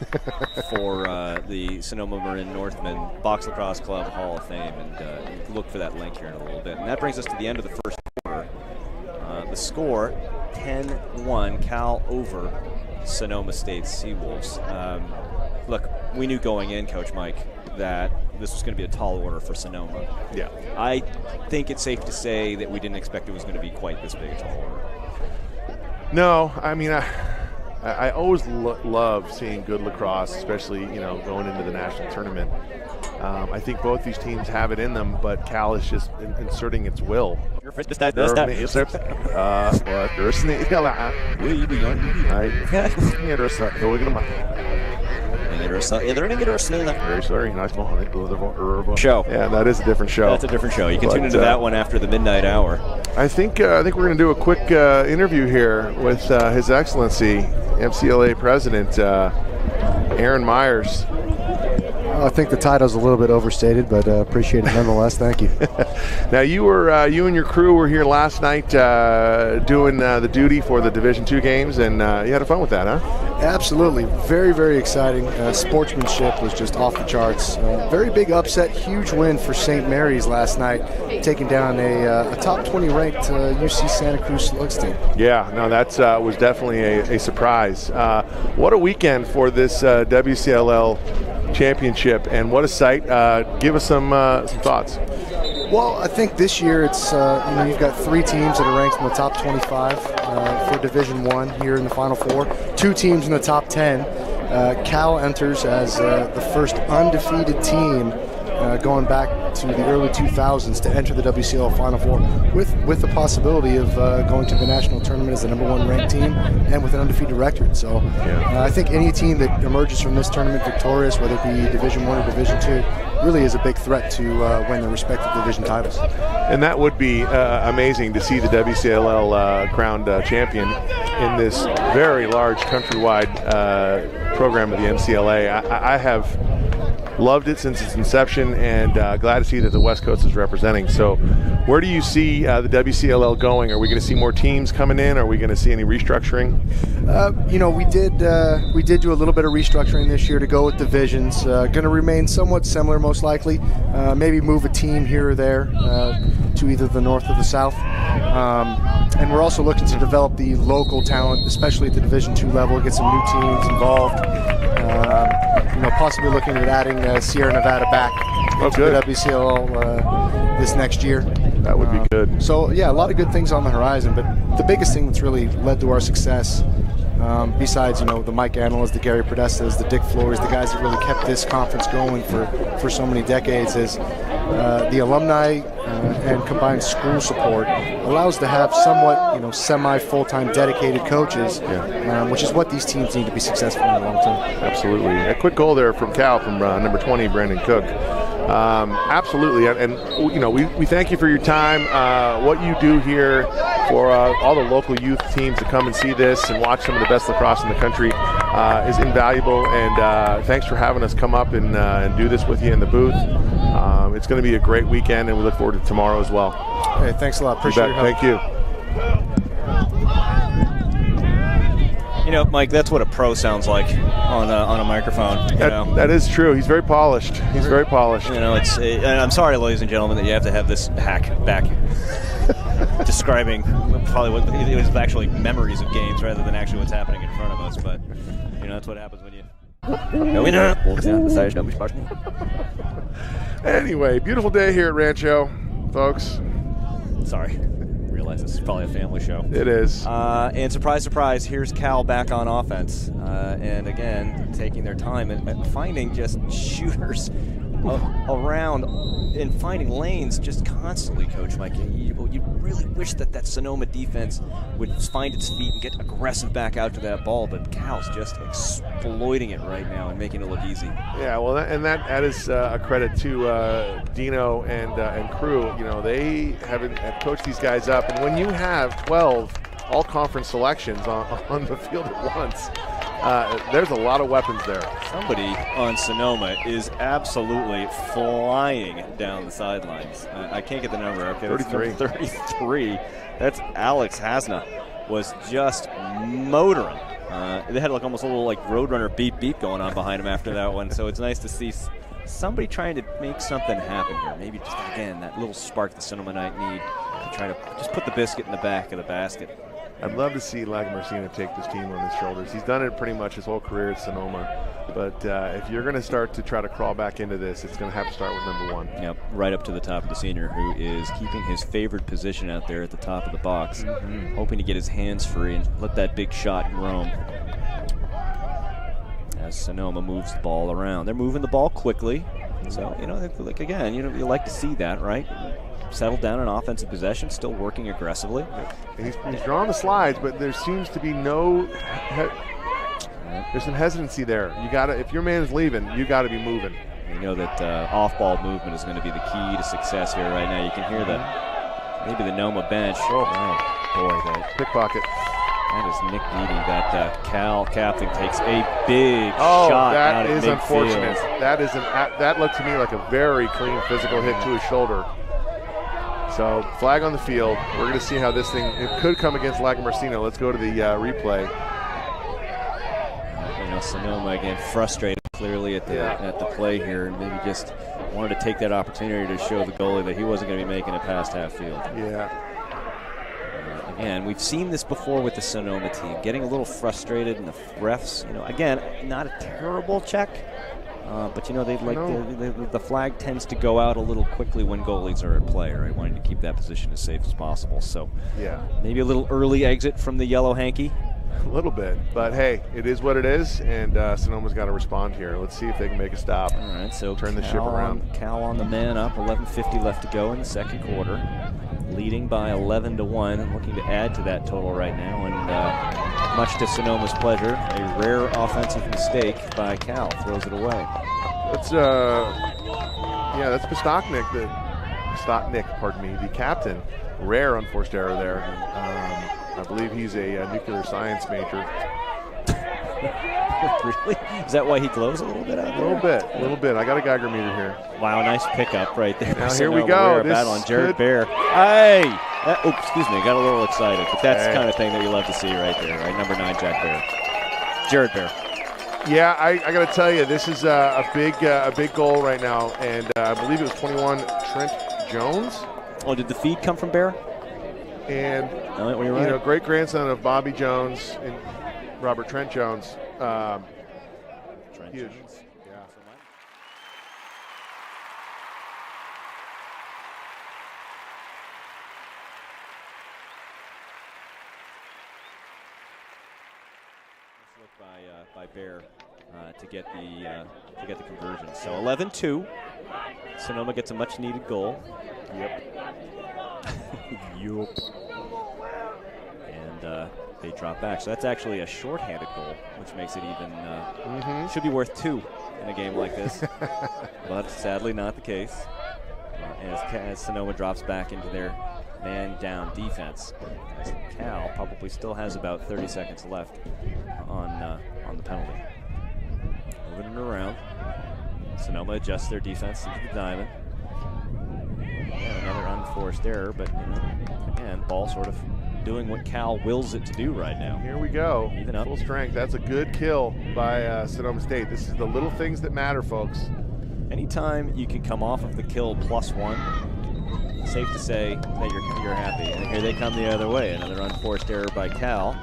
for the Sonoma Marin Northmen Box Lacrosse Club Hall of Fame, and look for that link here in a little bit. And that brings us to the end of the first quarter. The score, 10-1, Cal over Sonoma State Seawolves. Look, we knew going in, Coach Mike, that this was going to be a tall order for Sonoma. Yeah. I think it's safe to say that we didn't expect it was going to be quite this big a tall order. No, I mean, I always love seeing good lacrosse, especially, going into the national tournament. I think both these teams have it in them, but Cal is just inserting its will. Very sorry. Nice show. Yeah, that is a different show. That's a different show. You can tune into that one after the midnight hour. I think we're going to do a quick interview here with His Excellency, MCLA President Aaron Myers. I think the title's a little bit overstated, but appreciate it nonetheless. Thank you. Now, you and your crew were here last night doing the duty for the Division II games, and you had fun with that, huh? Absolutely. Very, very exciting. Sportsmanship was just off the charts. Very big upset, huge win for St. Mary's last night, taking down a top 20 ranked UC Santa Cruz Slugs team. Yeah, no, that was definitely a surprise. What a weekend for this WCLL championship, and what a sight. Give us some thoughts. Well, I think this year it's you've got 3 teams that are ranked in the top 25 for Division I here in the Final Four. 2 teams in the top 10. Cal enters as the first undefeated team going back to the early 2000s to enter the WCLL Final Four with the possibility of going to the national tournament as the #1 ranked team and with an undefeated record. So I think any team that emerges from this tournament victorious, whether it be Division I or Division II, really is a big threat to win their respective division titles. And that would be amazing to see the WCLL crowned champion in this very large countrywide program of the MCLA. I have loved it since its inception, and glad to see that the West Coast is representing. So where do you see the WCLL going? Are we going to see more teams coming in? Are we going to see any restructuring? We did do a little bit of restructuring this year to go with divisions. Going to remain somewhat similar, most likely. Maybe move a team here or there to either the north or the south. And we're also looking to develop the local talent, especially at the Division II level, get some new teams involved. Possibly looking at adding Sierra Nevada back into the WCLL this next year. That would be good. So, yeah, a lot of good things on the horizon, but the biggest thing that's really led to our success, besides, the Mike Analas, the Gary Podestas, the Dick Flories, the guys that really kept this conference going for so many decades, is the alumni and combined school support allows to have somewhat, semi-full-time dedicated coaches, which is what these teams need to be successful in the long term. Absolutely. A quick goal there from Cal, from number 20, Brandon Cook. Absolutely, and we thank you for your time. What you do here for all the local youth teams to come and see this and watch some of the best lacrosse in the country is invaluable, and thanks for having us come up and do this with you in the booth. It's going to be a great weekend, and we look forward to tomorrow as well. Hey, thanks a lot. Appreciate your help. Thank you. Mike, that's what a pro sounds like on a microphone. That is true. He's very polished. He's very polished. I'm sorry, ladies and gentlemen, that you have to have this hack back describing probably what it was actually memories of games rather than actually what's happening in front of us. But that's what happens when you. Anyway, beautiful day here at Rancho, folks. Sorry. Realize this is probably a family show. It is. And surprise, surprise, here's Cal back on offense. And again, taking their time and finding just shooters around and finding lanes just constantly, Coach Mike. You really wish that Sonoma defense would find its feet and get aggressive back out to that ball, but Cal's just exploiting it right now and making it look easy. Yeah, well, that is a credit to Dino and crew. They have coached these guys up, and when you have 12 all-conference selections on the field at once, there's a lot of weapons there. Somebody on Sonoma is absolutely flying down the sidelines. I can't get the number. Okay, 33. 33. That's Alex Hasna. was just motoring. They had like almost a little like Roadrunner beep beep going on behind him after that one. So it's nice to see somebody trying to make something happen here. Maybe just, again, that little spark the Sonoma might need to try to just put the biscuit in the back of the basket. I'd love to see Lacrosse take this team on his shoulders. He's done it pretty much his whole career at Sonoma. But if you're going to start to try to crawl back into this, it's going to have to start with #1. Yep, right up to the top of the senior, who is keeping his favored position out there at the top of the box, hoping to get his hands free and let that big shot roam. As Sonoma moves the ball around. They're moving the ball quickly. So, like again, you like to see that, right? Settled down in offensive possession, still working aggressively. He's drawing the slides, but there seems to be no there's some hesitancy there. You gotta, if your man is leaving, you gotta be moving. You know that off-ball movement is going to be the key to success here right now. You can hear maybe the Noma bench. Oh boy, the pickpocket. That is Nick Beatty. That Cal captain takes a big shot out of midfield. That is unfortunate. That looked to me like a very clean physical hit to his shoulder. So flag on the field. We're going to see how this thing, it could come against Lacrosse. Let's go to the replay. Sonoma again frustrated clearly at the play here, and maybe just wanted to take that opportunity to show the goalie that he wasn't going to be making it past half field. Yeah. Again, we've seen this before with the Sonoma team, getting a little frustrated, and the refs, again, not a terrible check, but they'd like the flag tends to go out a little quickly when goalies are at play, right? Wanting to keep that position as safe as possible. So maybe a little early exit from the yellow hanky. A little bit, but hey, it is what it is, and Sonoma's got to respond here. Let's see if they can make a stop. All right, so turn the ship around. Cal on the man up, 11:50 left to go in the second quarter, leading by 11-1, and looking to add to that total right now. And much to Sonoma's pleasure, a rare offensive mistake by Cal throws it away. That's Postotnik, the captain. Rare unforced error there. I believe he's a nuclear science major. Really? Is that why he glows a little bit out there? A little bit. I got a Geiger meter here. Wow, nice pickup right there. Now here we go. This battle on Jared Bear. Hey! Excuse me, got a little excited, but that's the kind of thing that you love to see right there, right? Number 9, Jack Bear. Jared Bear. Yeah, I got to tell you, this is a big goal right now, and I believe it was 21 Trent Jones. Oh, did the feed come from Bear? And right. Great grandson of Bobby Jones and Robert Trent Jones. Huge. Jones. Yeah. Look by Bear to get the conversion. So 11-2. Sonoma gets a much needed goal. Yep. And they drop back. So that's actually a shorthanded goal, which makes it even should be worth 2 in a game like this. But sadly not the case. As Sonoma drops back into their man-down defense. As Cal probably still has about 30 seconds left on the penalty. Moving it around. Sonoma adjusts their defense into the diamond. Another unforced error, but again, ball sort of doing what Cal wills it to do right now. Here we go. Even up. Full strength. That's a good kill by Sonoma State. This is the little things that matter, folks. Anytime you can come off of the kill +1, safe to say that you're happy. And here they come the other way. Another unforced error by Cal.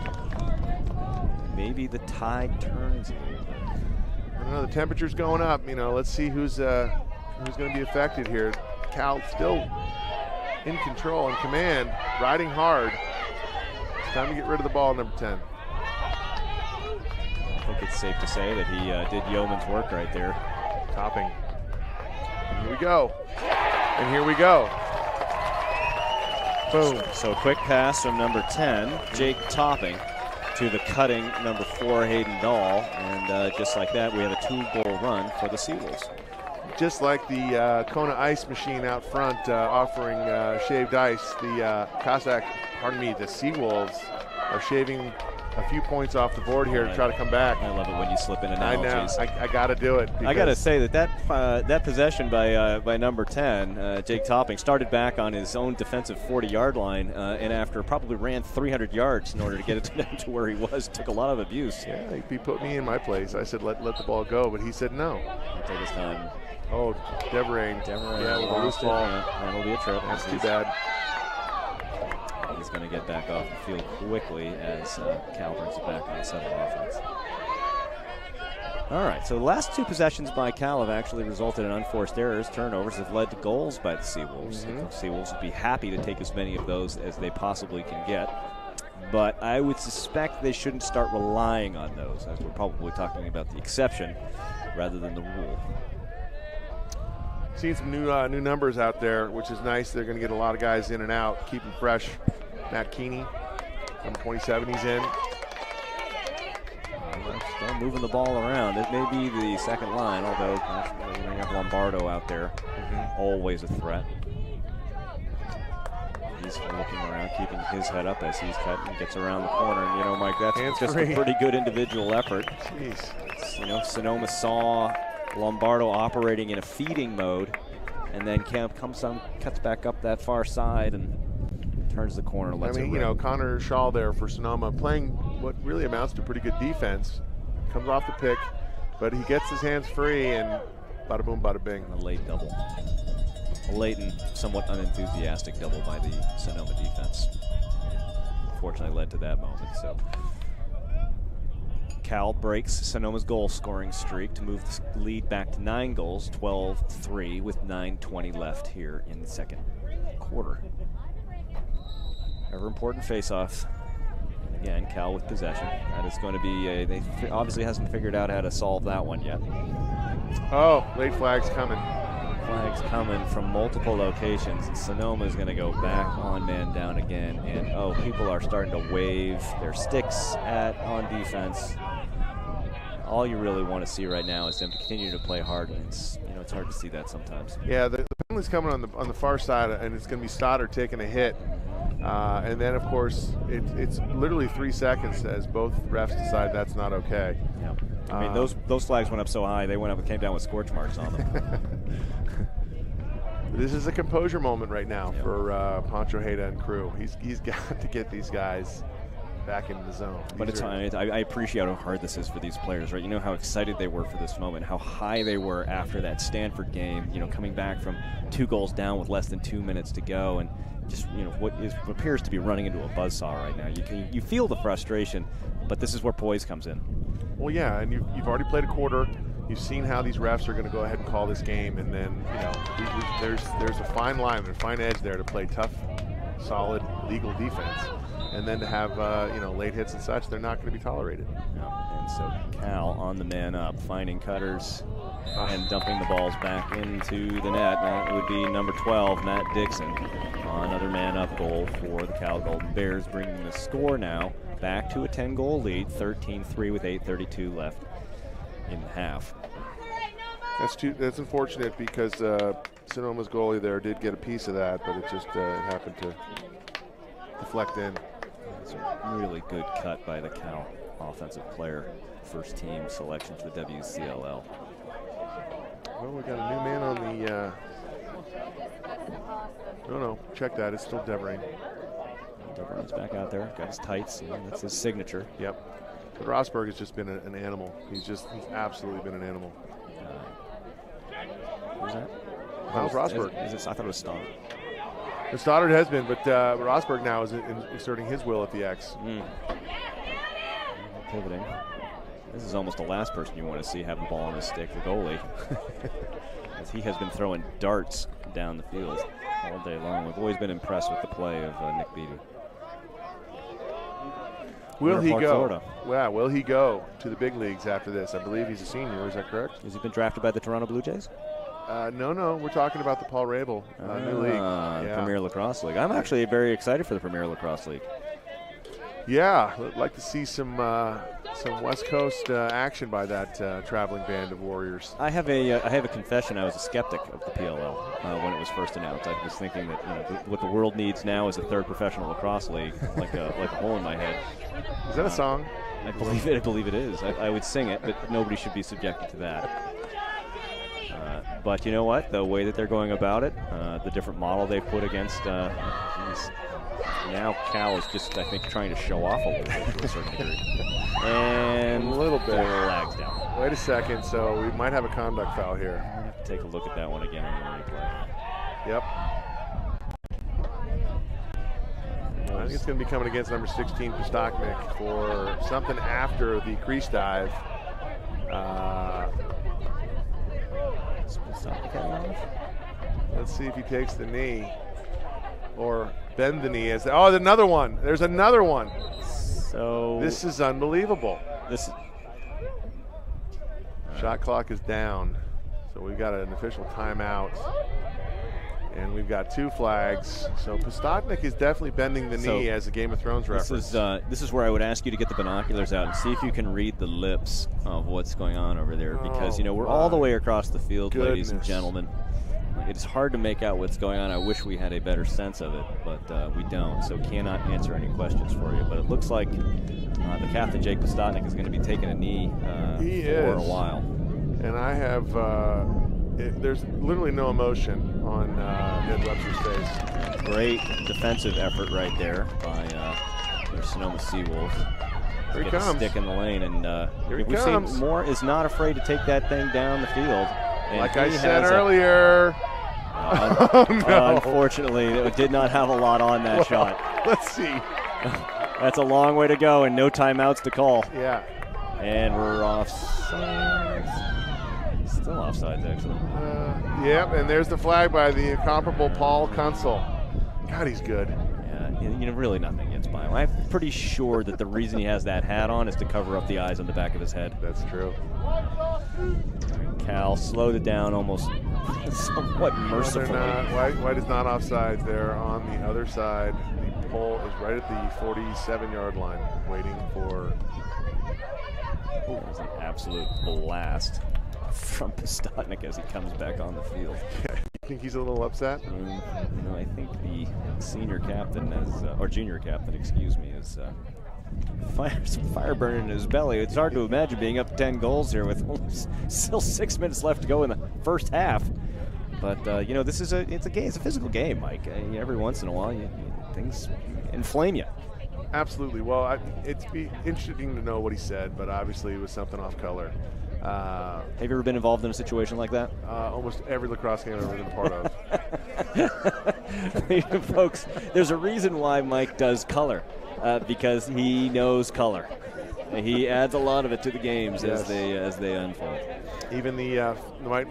Maybe the tide turns a little bit. I don't know. The temperature's going up. Let's see who's going to be affected here. Cal still in control and command, riding hard. It's time to get rid of the ball, number 10. I think it's safe to say that he did yeoman's work right there. Topping. And here we go. And here we go. Boom. So a quick pass from number 10, Jake Topping, to the cutting number 4, Hayden Dahl. And just like that, we have a 2-goal run for the Seawolves. Just like the Kona ice machine out front offering shaved ice, the Seawolves are shaving a few points off the board here to try to come back. I love it when you slip in analogies. I know. I got to do it. I got to say that possession by number 10, Jake Topping, started back on his own defensive 40-yard line, and after probably ran 300 yards in order to get it to where he was, took a lot of abuse. Yeah, he put me in my place. I said let the ball go, but he said no. He'll take his time. Oh, Deverain. Yeah, with a loose ball. That'll be a trip. That's too bad. He's going to get back off the field quickly as Cal brings it back on the set of offense. All right, so the last two possessions by Cal have actually resulted in unforced errors. Turnovers have led to goals by the Seawolves. The Seawolves would be happy to take as many of those as they possibly can get. But I would suspect they shouldn't start relying on those, as we're probably talking about the exception rather than the rule. Seeing some new numbers out there, which is nice. They're going to get a lot of guys in and out, keep them fresh. Matt Keeney, number 27, he's in. Still moving the ball around. It may be the second line, although we have Lombardo out there. Always a threat. He's looking around, keeping his head up as he's cut and gets around the corner. And, you know, Mike, that's just a pretty good individual effort. Jeez. You know, Sonoma saw Lombardo operating in a feeding mode, and then Camp comes on, cuts back up that far side and turns the corner. I mean, you know, Connor Shaw there for Sonoma playing what really amounts to pretty good defense. Comes off the pick, but he gets his hands free and bada boom, bada bing. A late double. A late and somewhat unenthusiastic double by the Sonoma defense. Fortunately led to that moment. So Cal breaks Sonoma's goal scoring streak to move the lead back to 9 goals, 12-3 with 9:20 left here in the second quarter. Ever important face-off. Again, Cal with possession. That is going to be they obviously hasn't figured out how to solve that one yet. Oh, late flag's coming. Flags coming from multiple locations, and Sonoma is going to go back on man down again. And oh, people are starting to wave their sticks on defense. All you really want to see right now is them to continue to play hard, and it's hard to see that sometimes. Yeah, the penalty's coming on the far side, and it's going to be Stoddard taking a hit. And then, of course, it's literally 3 seconds as both refs decide that's not okay. Yeah. I mean, those flags went up so high, they came down with scorch marks on them. This is a composure moment right now for Pancho Heda and crew. He's got to get these guys back into the zone. But I appreciate how hard this is for these players, right? You know how excited they were for this moment, how high they were after that Stanford game, coming back from 2 goals down with less than 2 minutes to go, and just what appears to be running into a buzzsaw right now. You feel the frustration, but this is where poise comes in. Well, yeah, and you've already played a quarter. You've seen how these refs are going to go ahead and call this game, and then there's a fine line, a fine edge there to play tough, solid, legal defense, and then to have late hits and such. They're not going to be tolerated. Yeah. And so Cal on the man up, finding cutters and dumping the balls back into the net. That would be number 12, Matt Dixon. Another man up goal for the Cal Golden Bears, bringing the score now back to a 10-goal lead, 13-3 with 8:32 left in half. That's unfortunate because Sonoma's goalie there did get a piece of that, but it just happened to deflect in. It's a really good cut by the Cal offensive player, first team selection to the WCLL. Well, we got a new man on the. No, check that. It's still Deverain. Deverain's back out there. Got his tights. That's his signature. Yep. But Rosberg has just been an animal. He's absolutely been an animal. Who's that? Miles Rosberg. I thought it was Stoddard. Stoddard has been, but Rosberg now is exerting his will at the X. Pivoting. This is almost the last person you want to see have the ball on his stick, the goalie. As he has been throwing darts down the field all day long. We've always been impressed with the play of Nick Beatty. Will he go? Florida. Yeah, will he go to the big leagues after this? I believe he's a senior. Is that correct? Has he been drafted by the Toronto Blue Jays? No. We're talking about the Paul Rabel new league. Yeah. Premier Lacrosse League. I'm actually very excited for the Premier Lacrosse League. Yeah, I'd like to see some Some West Coast action by that traveling band of Warriors. I have a confession. I was a skeptic of the PLL when it was first announced. I was thinking that what the world needs now is a third professional lacrosse league, like a hole in my head. Is that a song? I believe it is. I would sing it, but nobody should be subjected to that. But you know what? The way that they're going about it, the different model they've put against, now Cal is just, I think, trying to show off a little bit to a certain degree. And a little bit. Lags down. Wait a second. So we might have a conduct foul here. I'm going to have to take a look at that one again on the replay. Yep. I think it's going to be coming against number 16, Postachnik, for something after the crease dive. Let's see if he takes the knee or bend the knee. There's another one. There's another one. So this is unbelievable. Shot clock is down. So we've got an official timeout. And we've got 2 flags. So Postachnik is definitely bending the knee as a Game of Thrones reference. This is where I would ask you to get the binoculars out and see if you can read the lips of what's going on over there. Because, we're all the way across the field, ladies and gentlemen. It's hard to make out what's going on. I wish we had a better sense of it, but we don't. So cannot answer any questions for you. But it looks like the captain, Jake Postachnik, is going to be taking a knee for a while. And I have... there's literally no emotion on Ned Webster's face. Great defensive effort right there by your Sonoma Seawolves. Here he comes. Stick in the lane, and here he we've comes. seen Moore is not afraid to take that thing down the field. And like I said earlier. Unfortunately, it did not have a lot on that shot. Let's see. That's a long way to go, and no timeouts to call. Yeah. And we're offside. Still offsides, actually. Yep, and there's the flag by the incomparable Paul Kunsel. God, he's good. Yeah, really nothing gets by him. I'm pretty sure that the reason he has that hat on is to cover up the eyes on the back of his head. That's true. Cal slowed it down almost somewhat mercifully. White is not offside. They're on the other side. The pole is right at the 47-yard line, waiting for... That was an absolute blast from Postachnik as he comes back on the field. You think he's a little upset? I think the senior captain, or junior captain, excuse me, is some fire burning in his belly. It's hard to imagine being up 10 goals here with still 6 minutes left to go in the first half. But this is it's a physical game, Mike. Every once in a while, things inflame you. Absolutely. Well, it'd be interesting to know what he said, but obviously it was something off color. Have you ever been involved in a situation like that? Almost every lacrosse game I've ever been a part of. Folks, there's a reason why Mike does color, because he knows color. He adds a lot of it to the games as they unfold. Even the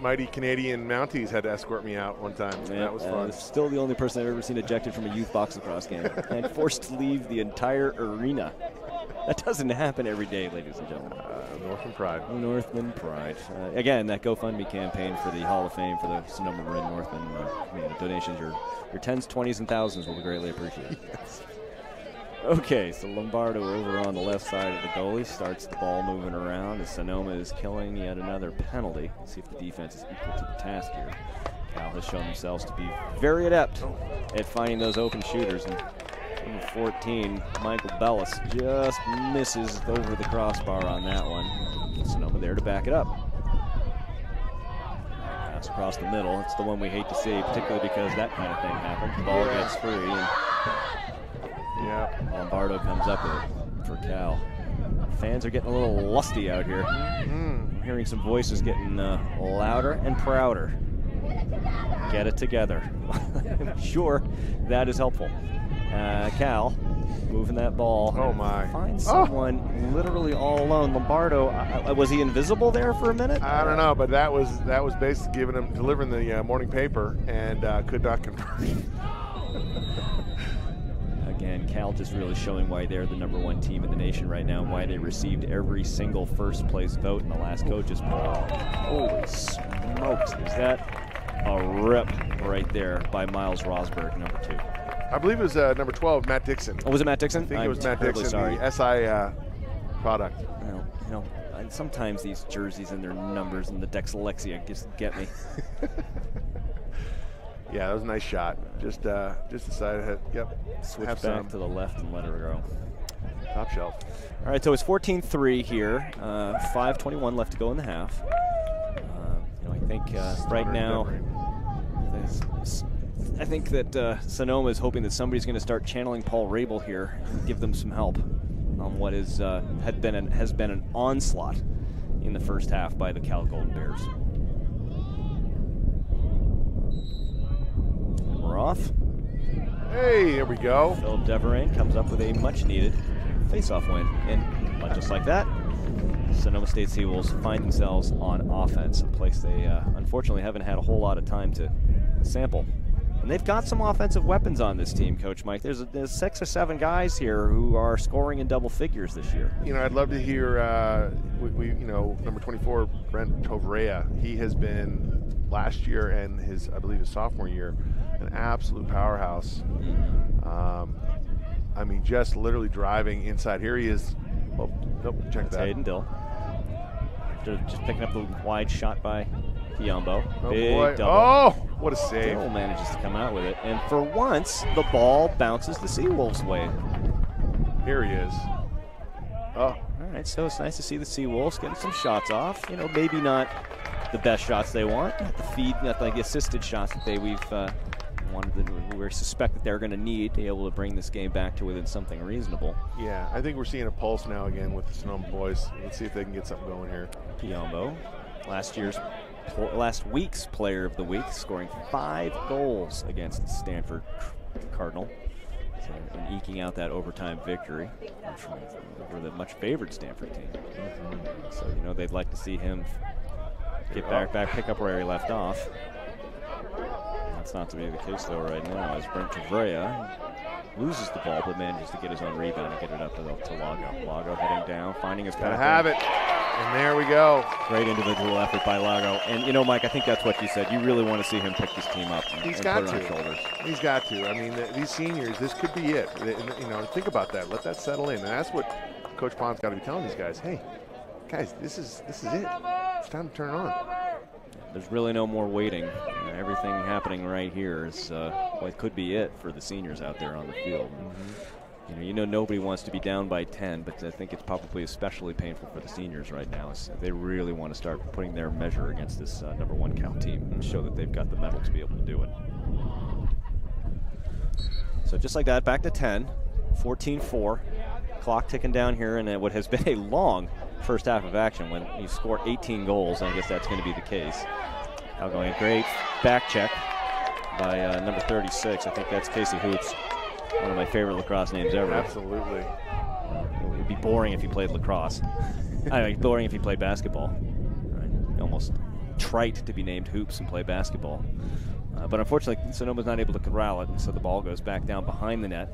mighty Canadian Mounties had to escort me out one time. So that was fun. Still the only person I've ever seen ejected from a youth box lacrosse game and forced to leave the entire arena. That doesn't happen every day, ladies and gentlemen. Northman Pride. Northman Pride. Again, that GoFundMe campaign for the Hall of Fame for the Sonoma Marin Northman donations, your 10s, 20s, and 1000s will be greatly appreciated. Yes. Okay, so Lombardo over on the left side of the goalie starts the ball moving around as Sonoma is killing yet another penalty. Let's see if the defense is equal to the task here. Cal has shown themselves to be very adept at finding those open shooters. And number 14, Michael Bellis, just misses over the crossbar on that one. Sonoma there to back it up. Pass across the middle. It's the one we hate to see, particularly because that kind of thing happens. The ball gets free. And Lombardo comes up with it for Cal. Fans are getting a little lusty out here. I'm hearing some voices getting louder and prouder. Get it together. I'm sure that is helpful. Cal moving that ball. Oh my! Finds someone literally all alone. Lombardo, was he invisible there for a minute? I don't know, but that was basically delivering the morning paper and could not convert. Again, Cal just really showing why they're the #1 team in the nation right now and why they received every single first place vote in the last coaches poll. Holy smokes, is that a rip right there by Miles Rosberg, #2. I believe it was number 12, Matt Dixon. Oh, was it Matt Dixon? I think it was Matt Dixon. Sorry. The SI product. Well, and sometimes these jerseys and their numbers and the dyslexia just get me. Yeah, that was a nice shot. Just decided to hit. Yep. Switch back to the left and let her go. Top shelf. All right, so it's 14-3 here. 5:21 left to go in the half. I think right now, I think that Sonoma is hoping that somebody's going to start channeling Paul Rabel here and give them some help on what has been an onslaught in the first half by the Cal Golden Bears. And we're off. Hey, there we go. Philip Deverain comes up with a much-needed face-off win, and just like that, Sonoma State Seawolves find themselves on offense, a place they unfortunately haven't had a whole lot of time to sample. And they've got some offensive weapons on this team, Coach Mike. There's 6 or 7 guys here who are scoring in double figures this year. I'd love to hear, number 24, Brent Tovrea. He has been last year and I believe his sophomore year, an absolute powerhouse. Just literally driving inside. Here he is. Oh, nope, check that. Hayden Dill. Just picking up the wide shot by Kiambo. Oh, Big boy. double. Oh, what a save. Dill manages to come out with it. And for once, the ball bounces the Seawolves' way. Here he is. Oh. All right, so it's nice to see the Seawolves getting some shots off. Maybe not the best shots they want, not the feed, not like the assisted shots that we suspect that they're going to need to be able to bring this game back to within something reasonable. Yeah, I think we're seeing a pulse now again with the Sonoma boys. Let's see if they can get something going here. Piombo, last week's player of the week, scoring 5 goals against the Stanford Cardinal. And eking out that overtime victory over the much favored Stanford team. So, they'd like to see him get back, pick up where he left off. That's not to be the case, though, right now, as Brent Tovrea loses the ball, but manages to get his own rebound and get it up to Lago. Lago heading down, finding his path. Gotta have it. And there we go. Great individual effort by Lago. And, Mike, I think that's what you said. You really want to see him pick this team up and put it on his shoulders. He's got to. These seniors, this could be it. Think about that. Let that settle in. And that's what Coach Pond's got to be telling these guys. Hey, guys, this is it. It's time to turn it on. There's really no more waiting. Everything happening right here is what could be it for the seniors out there on the field. Nobody wants to be down by 10, but I think it's probably especially painful for the seniors right now. They really want to start putting their measure against this number 1 Cal team and show that they've got the mettle to be able to do it. So just like that, back to 10, 14-4. Clock ticking down here, and what has been a long first half of action. When you score 18 goals, I guess that's going to be the case. Now going a great back check by number 36. I think that's Casey Hoops, one of my favorite lacrosse names ever. Absolutely. It would be boring if he played lacrosse. Boring if he played basketball. Right? Almost trite to be named Hoops and play basketball. But unfortunately, Sonoma's not able to corral it, and so the ball goes back down behind the net,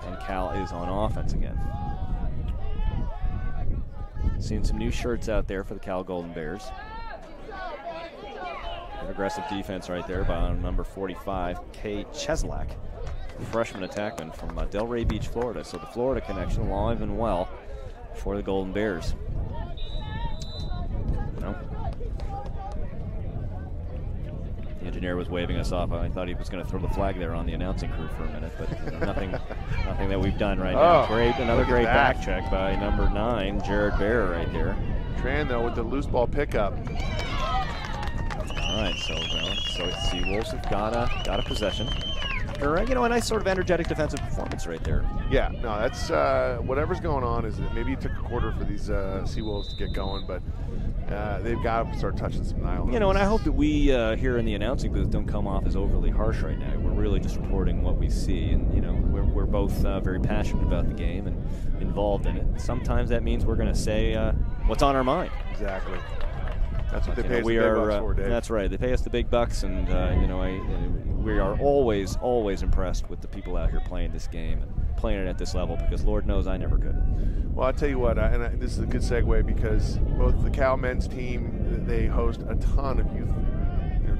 and Cal is on offense again. Seeing some new shirts out there for the Cal Golden Bears. An aggressive defense right there by number 45, Kay Cheslak, freshman attackman from Delray Beach, Florida. So the Florida connection alive and well for the Golden Bears. The engineer was waving us off. I thought he was going to throw the flag there on the announcing crew for a minute, but nothing that we've done right now. Another great back check by number 9, Jared Bear right there. Tran, though, with the loose ball pickup. All right, so Seawolves have got a possession. Or, a nice sort of energetic defensive performance right there. Yeah, no, that's whatever's going on is that maybe it took a quarter for these Seawolves to get going, but they've got to start touching some nylon. And I hope that we here in the announcing booth don't come off as overly harsh right now. We're really just reporting what we see, and we're both very passionate about the game and involved in it. Sometimes that means we're going to say what's on our mind. Exactly. That's what they pay us the big bucks for, Dave. That's right. They pay us the big bucks, and we are always impressed with the people out here playing this game and playing it at this level, because Lord knows I never could. Well, I'll tell you what, this is a good segue, because both the Cal men's team, they host a ton of youth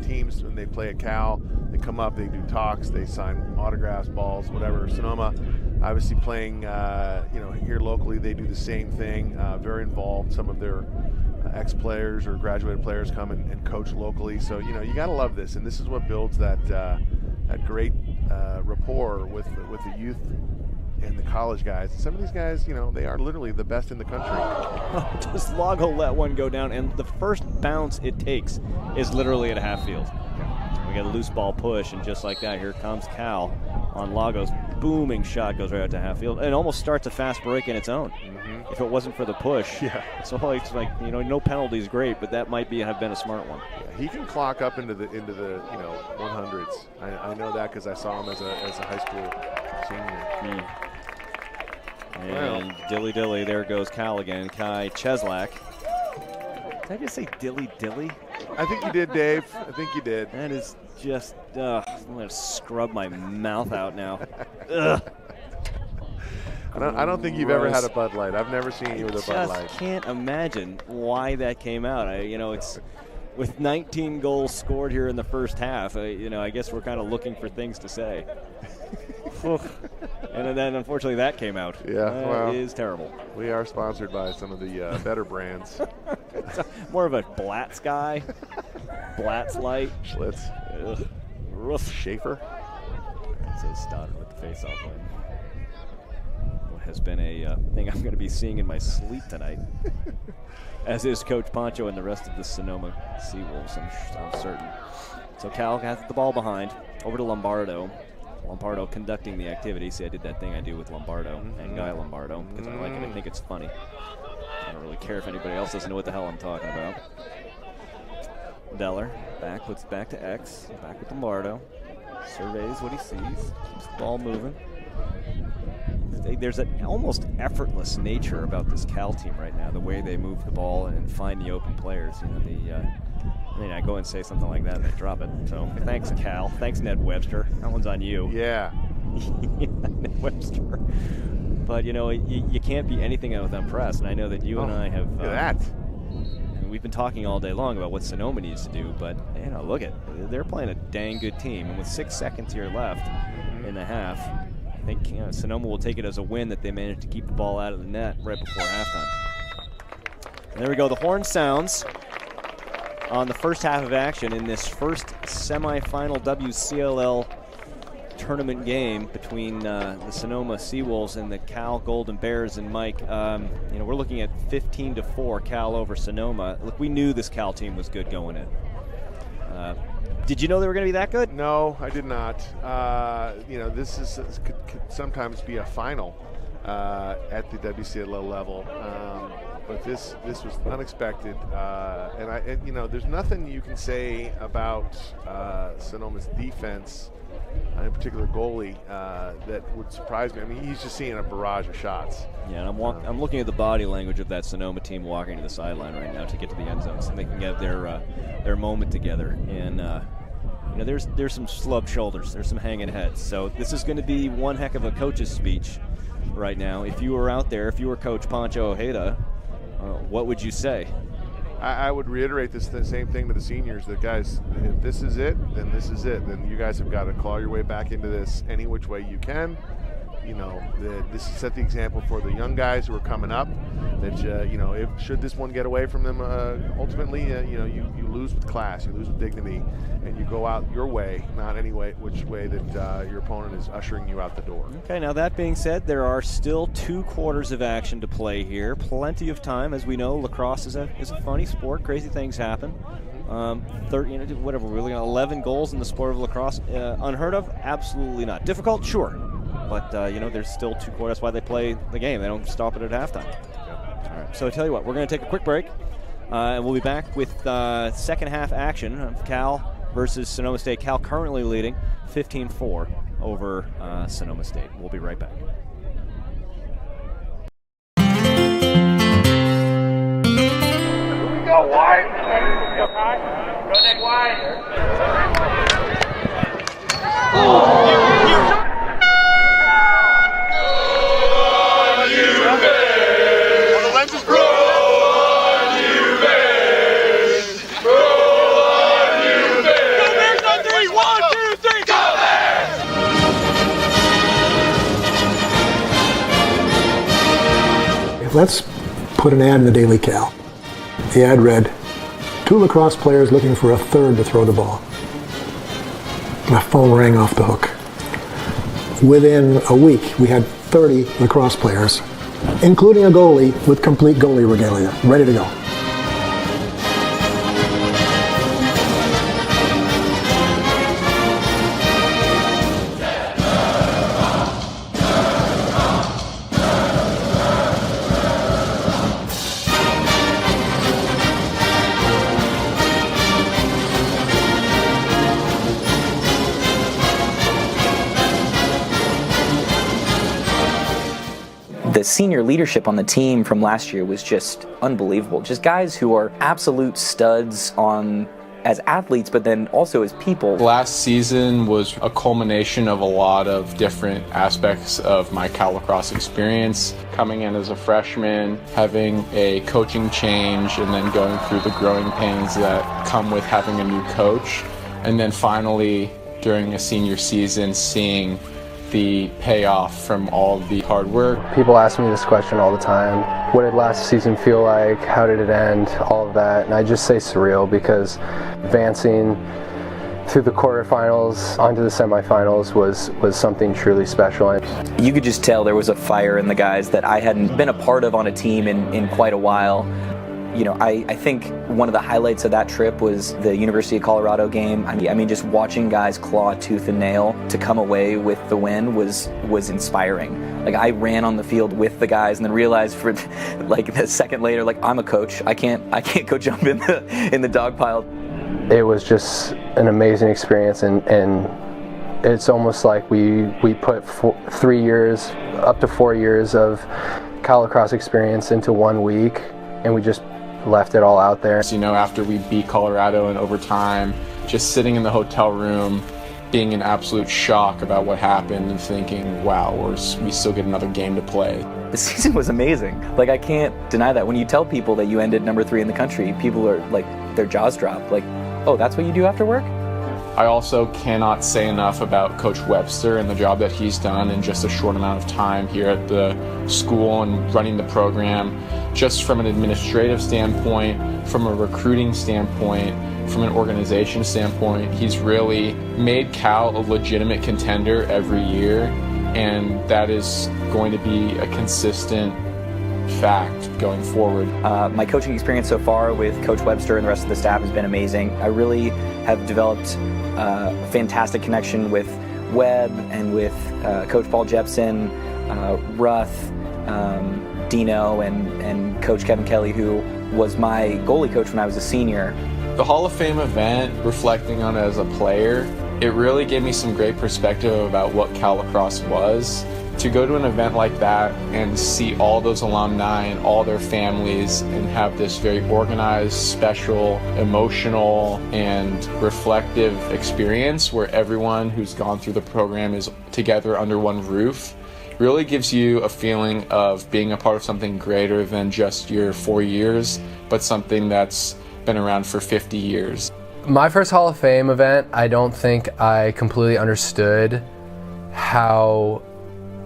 teams when they play at Cal. They come up, they do talks, they sign autographs, balls, whatever. Sonoma, obviously playing, here locally, they do the same thing. Very involved. Some of their ex-players or graduated players come and coach locally. So you got to love this, and this is what builds that great rapport with the youth and the college guys. Some of these guys, they are literally the best in the country. Does Lago let one go down, and the first bounce it takes is literally at half field. We got a loose ball push, and just like that, here comes Cal on Lago's booming shot, goes right out to half field, and almost starts a fast break in its own. Mm-hmm. If it wasn't for the push. Yeah. So it's like, no penalty is great, but that might have been a smart one. Yeah, he can clock up into the 100s. I know that because I saw him as a high school senior. And dilly, there goes Cal again. Kai Cheslak. Did I just say dilly? I think you did, Dave. I think you did. That is just, I'm going to scrub my mouth out now. Ugh. I don't think you've ever had a Bud Light. I've never seen you with a Bud Light. I just can't imagine why that came out. It's with 19 goals scored here in the first half. I guess we're kind of looking for things to say. And then, unfortunately, that came out. Yeah, that is terrible. We are sponsored by some of the better brands. More of a Blatz guy. Blatz Light. Schlitz. Schaefer. It says Stoddard with the face-off win. What has been a thing I'm going to be seeing in my sleep tonight. As is Coach Poncho and the rest of the Sonoma Seawolves, I'm certain. So Cal has the ball behind. Over to Lombardo. Lombardo conducting the activity. See, I did that thing I do with Lombardo and Guy Lombardo because I like it. I think it's funny. I don't really care if anybody else doesn't know what the hell I'm talking about. Deller puts it back to X. Back with Lombardo. Surveys what he sees. Keeps the ball moving. There's an almost effortless nature about this Cal team right now. The way they move the ball and find the open players. I go and say something like that and they drop it. So thanks, Cal. Thanks, Ned Webster. That one's on you. Yeah. Ned Webster. But, you can't be anything other than impressed. And I know that you and I have. Look at that. We've been talking all day long about what Sonoma needs to do. But, look they're playing a dang good team. And with 6 seconds here left in the half, I think Sonoma will take it as a win that they managed to keep the ball out of the net right before halftime. And there we go. The horn sounds on the first half of action in this first semifinal WCLL tournament game between the Sonoma Seawolves and the Cal Golden Bears. And Mike, we're looking at 15-4 Cal over Sonoma. Look, we knew this Cal team was good going in. Did you know they were going to be that good? No, I did not. This could sometimes be a final at the WCLL level. But this was unexpected, and there's nothing you can say about Sonoma's defense, in particular goalie, that would surprise me. I mean, he's just seeing a barrage of shots. Yeah, and I'm looking at the body language of that Sonoma team walking to the sideline right now to get to the end zone, so they can get their moment together. And there's some slubbed shoulders, there's some hanging heads. So this is going to be one heck of a coach's speech right now. If you were out there, if you were Coach Pancho Ojeda, what would you say? I would reiterate the same thing to the seniors, that guys, if this is it, then this is it. Then you guys have got to claw your way back into this any which way you can. This set the example for the young guys who are coming up. That if should this one get away from them, ultimately, you lose with class, you lose with dignity, and you go out your way, not any way which way that your opponent is ushering you out the door. Okay, now that being said, there are still 2 quarters of action to play here. Plenty of time, as we know. Lacrosse is a funny sport. Crazy things happen. 30, whatever. We're looking at 11 goals in the sport of lacrosse. Unheard of? Absolutely not. Difficult? Sure. But, there's still 2 quarters. That's why they play the game. They don't stop it at halftime. All right, so I tell you what, we're going to take a quick break, and we'll be back with second half action of Cal versus Sonoma State. Cal currently leading 15-4 over Sonoma State. We'll be right back. Go wide. Go neck wide. let's put an ad in the Daily Cal. The ad read, 2 lacrosse players looking for a third to throw the ball. My phone rang off the hook. Within a week, we had 30 lacrosse players, including a goalie with complete goalie regalia, ready to go. The senior leadership on the team from last year was just unbelievable. Just guys who are absolute studs as athletes, but then also as people. Last season was a culmination of a lot of different aspects of my Cal lacrosse experience. Coming in as a freshman, having a coaching change, and then going through the growing pains that come with having a new coach. And then finally, during a senior season, seeing the payoff from all of the hard work. People ask me this question all the time. What did last season feel like? How did it end? All of that. And I just say surreal, because advancing through the quarterfinals onto the semifinals was something truly special. You could just tell there was a fire in the guys that I hadn't been a part of on a team in quite a while. You know, I think one of the highlights of that trip was the University of Colorado game. I mean, just watching guys claw tooth and nail to come away with the win was inspiring. Like, I ran on the field with the guys and then realized for like a second later, like, I'm a coach. I can't go jump in the dog pile. It was just an amazing experience, and it's almost like we put 3 years, up to 4 years of Cal lacrosse experience into 1 week, and we just left it all out there. You know, after we beat Colorado in overtime, just sitting in the hotel room, being in absolute shock about what happened and thinking, wow, we still get another game to play. The season was amazing. Like, I can't deny that. When you tell people that you ended number 3 in the country, people are like, their jaws drop. Like, oh, that's what you do after work? I also cannot say enough about Coach Webster and the job that he's done in just a short amount of time here at the school and running the program, just from an administrative standpoint, from a recruiting standpoint, from an organization standpoint. He's really made Cal a legitimate contender every year, and that is going to be a consistent fact going forward. My coaching experience so far with Coach Webster and the rest of the staff has been amazing. I really have developed a fantastic connection with Webb and with Coach Paul Jepson, Ruth, Dino, and Coach Kevin Kelly, who was my goalie coach when I was a senior. The Hall of Fame event, reflecting on it as a player, it really gave me some great perspective about what Cal lacrosse was. To go to an event like that and see all those alumni and all their families and have this very organized, special, emotional, and reflective experience where everyone who's gone through the program is together under one roof really gives you a feeling of being a part of something greater than just your 4 years, but something that's been around for 50 years. My first Hall of Fame event, I don't think I completely understood how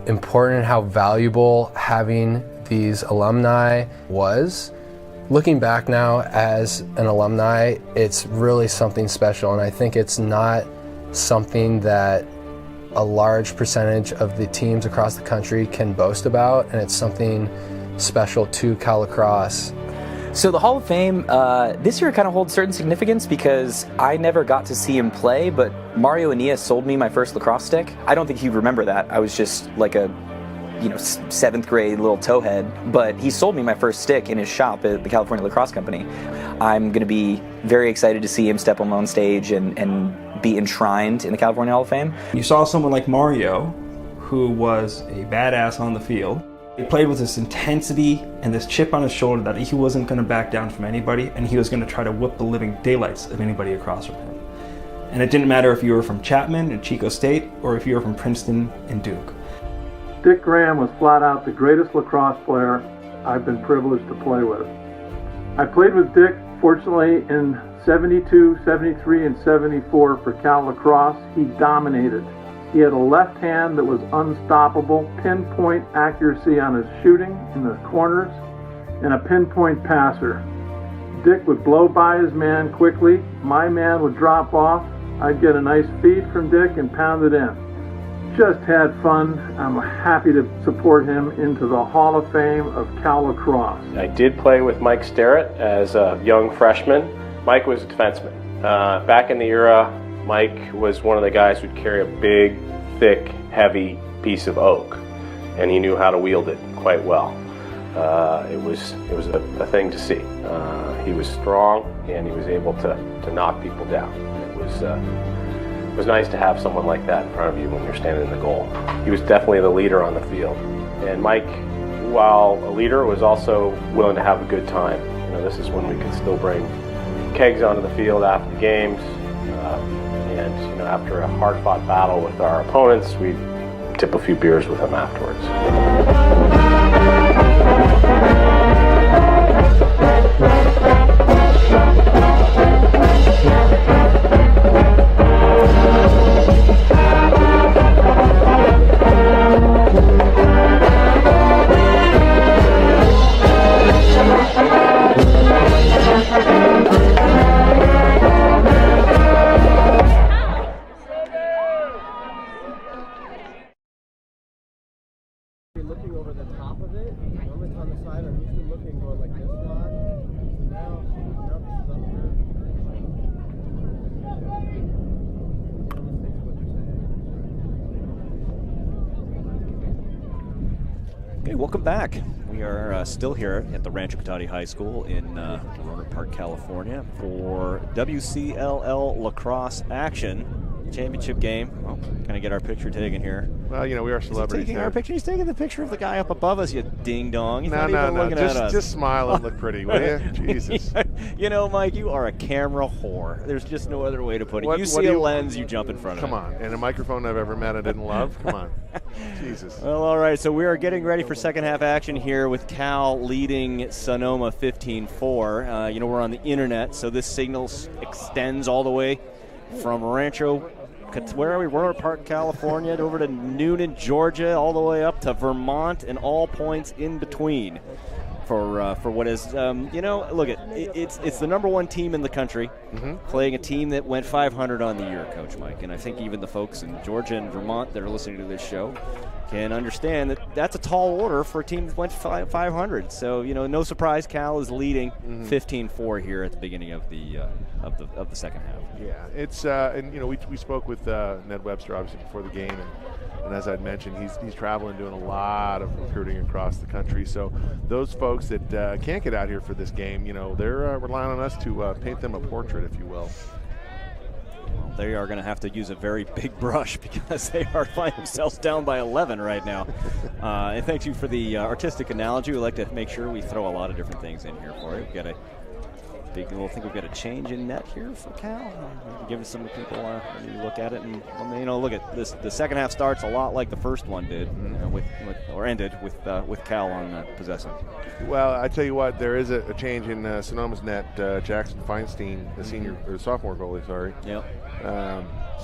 important and how valuable having these alumni was. Looking back now as an alumni, it's really something special, and I think it's not something that a large percentage of the teams across the country can boast about, and it's something special to Cal lacrosse. So the Hall of Fame this year kind of holds certain significance because I never got to see him play, but Mario Anias sold me my first lacrosse stick. I don't think he'd remember that. I was just like a 7th grade little towhead, but he sold me my first stick in his shop at the California Lacrosse Company. I'm going to be very excited to see him step on stage and be enshrined in the California Hall of Fame. You saw someone like Mario, who was a badass on the field. He played with this intensity and this chip on his shoulder that he wasn't going to back down from anybody, and he was going to try to whip the living daylights of anybody across from him. And it didn't matter if you were from Chapman and Chico State or if you were from Princeton and Duke. Dick Graham was flat out the greatest lacrosse player I've been privileged to play with. I played with Dick, fortunately, in 72, 73, and 74 for Cal lacrosse. He dominated. He had a left hand that was unstoppable, pinpoint accuracy on his shooting in the corners, and a pinpoint passer. Dick would blow by his man quickly. My man would drop off. I'd get a nice feed from Dick and pound it in. Just had fun. I'm happy to support him into the Hall of Fame of Cal Lacrosse. I did play with Mike Sterrett as a young freshman. Mike was a defenseman. Back in the era, Mike was one of the guys who'd carry a big, thick, heavy piece of oak, and he knew how to wield it quite well. It was a thing to see. He was strong, and he was able to knock people down. It was nice to have someone like that in front of you when you're standing in the goal. He was definitely the leader on the field. And Mike, while a leader, was also willing to have a good time. You know, this is when we could still bring kegs onto the field after the games. And you know, after a hard-fought battle with our opponents, we'd tip a few beers with him afterwards. Looking over the top of it, normally it's on the side. I'm usually looking going like this a lot. So now this is up here. Okay, welcome back. We are still here at the Rancho Cotate High School in Rohnert Park, California for WCLL Lacrosse action. Championship game. Oh, can I get our picture taken here? Well, you know, we are celebrities. He's taking our picture. He's taking the picture of the guy up above us, you ding dong. He's not No. even looking at us. Just smile and look pretty, will you? Jesus. You know, Mike, you are a camera whore. There's just no other way to put it. You see a lens, you jump in front of it. Come on. And a microphone I've ever met I didn't love? Come on. Jesus. Well, all right. So we are getting ready for second half action here with Cal leading Sonoma 15-4. You know, we're on the internet, so this signal extends all the way from Rancho, where are we? Rohnert Park, California, over to Noonan, Georgia, all the way up to Vermont, and all points in between. For what is, you know, look, it's the number one team in the country, playing a team that went 500 on the year, Coach Mike. And I think even the folks in Georgia and Vermont that are listening to this show can understand that that's a tall order for a team that went 500. So, you know, no surprise, Cal is leading 15-4 here at the beginning of the second half. Yeah, it's and you know, we spoke with Ned Webster obviously before the game, and as I'd mentioned, he's traveling, doing a lot of recruiting across the country. So those folks that can't get out here for this game, you know, they're relying on us to paint them a portrait, if you will. Well, they are going to have to use a very big brush because they are finding themselves down by 11 right now. And thank you for the artistic analogy. We like to make sure we throw a lot of different things in here for you. We've got a big little thing. We've got a change in net here for Cal. Give some people a look at it, and you know, look at this. The second half starts a lot like the first one did, or ended with Cal on possessing. Well, I tell you what, there is a change in Sonoma's net. Jackson Feinstein, the senior or sophomore goalie, sorry. Yep.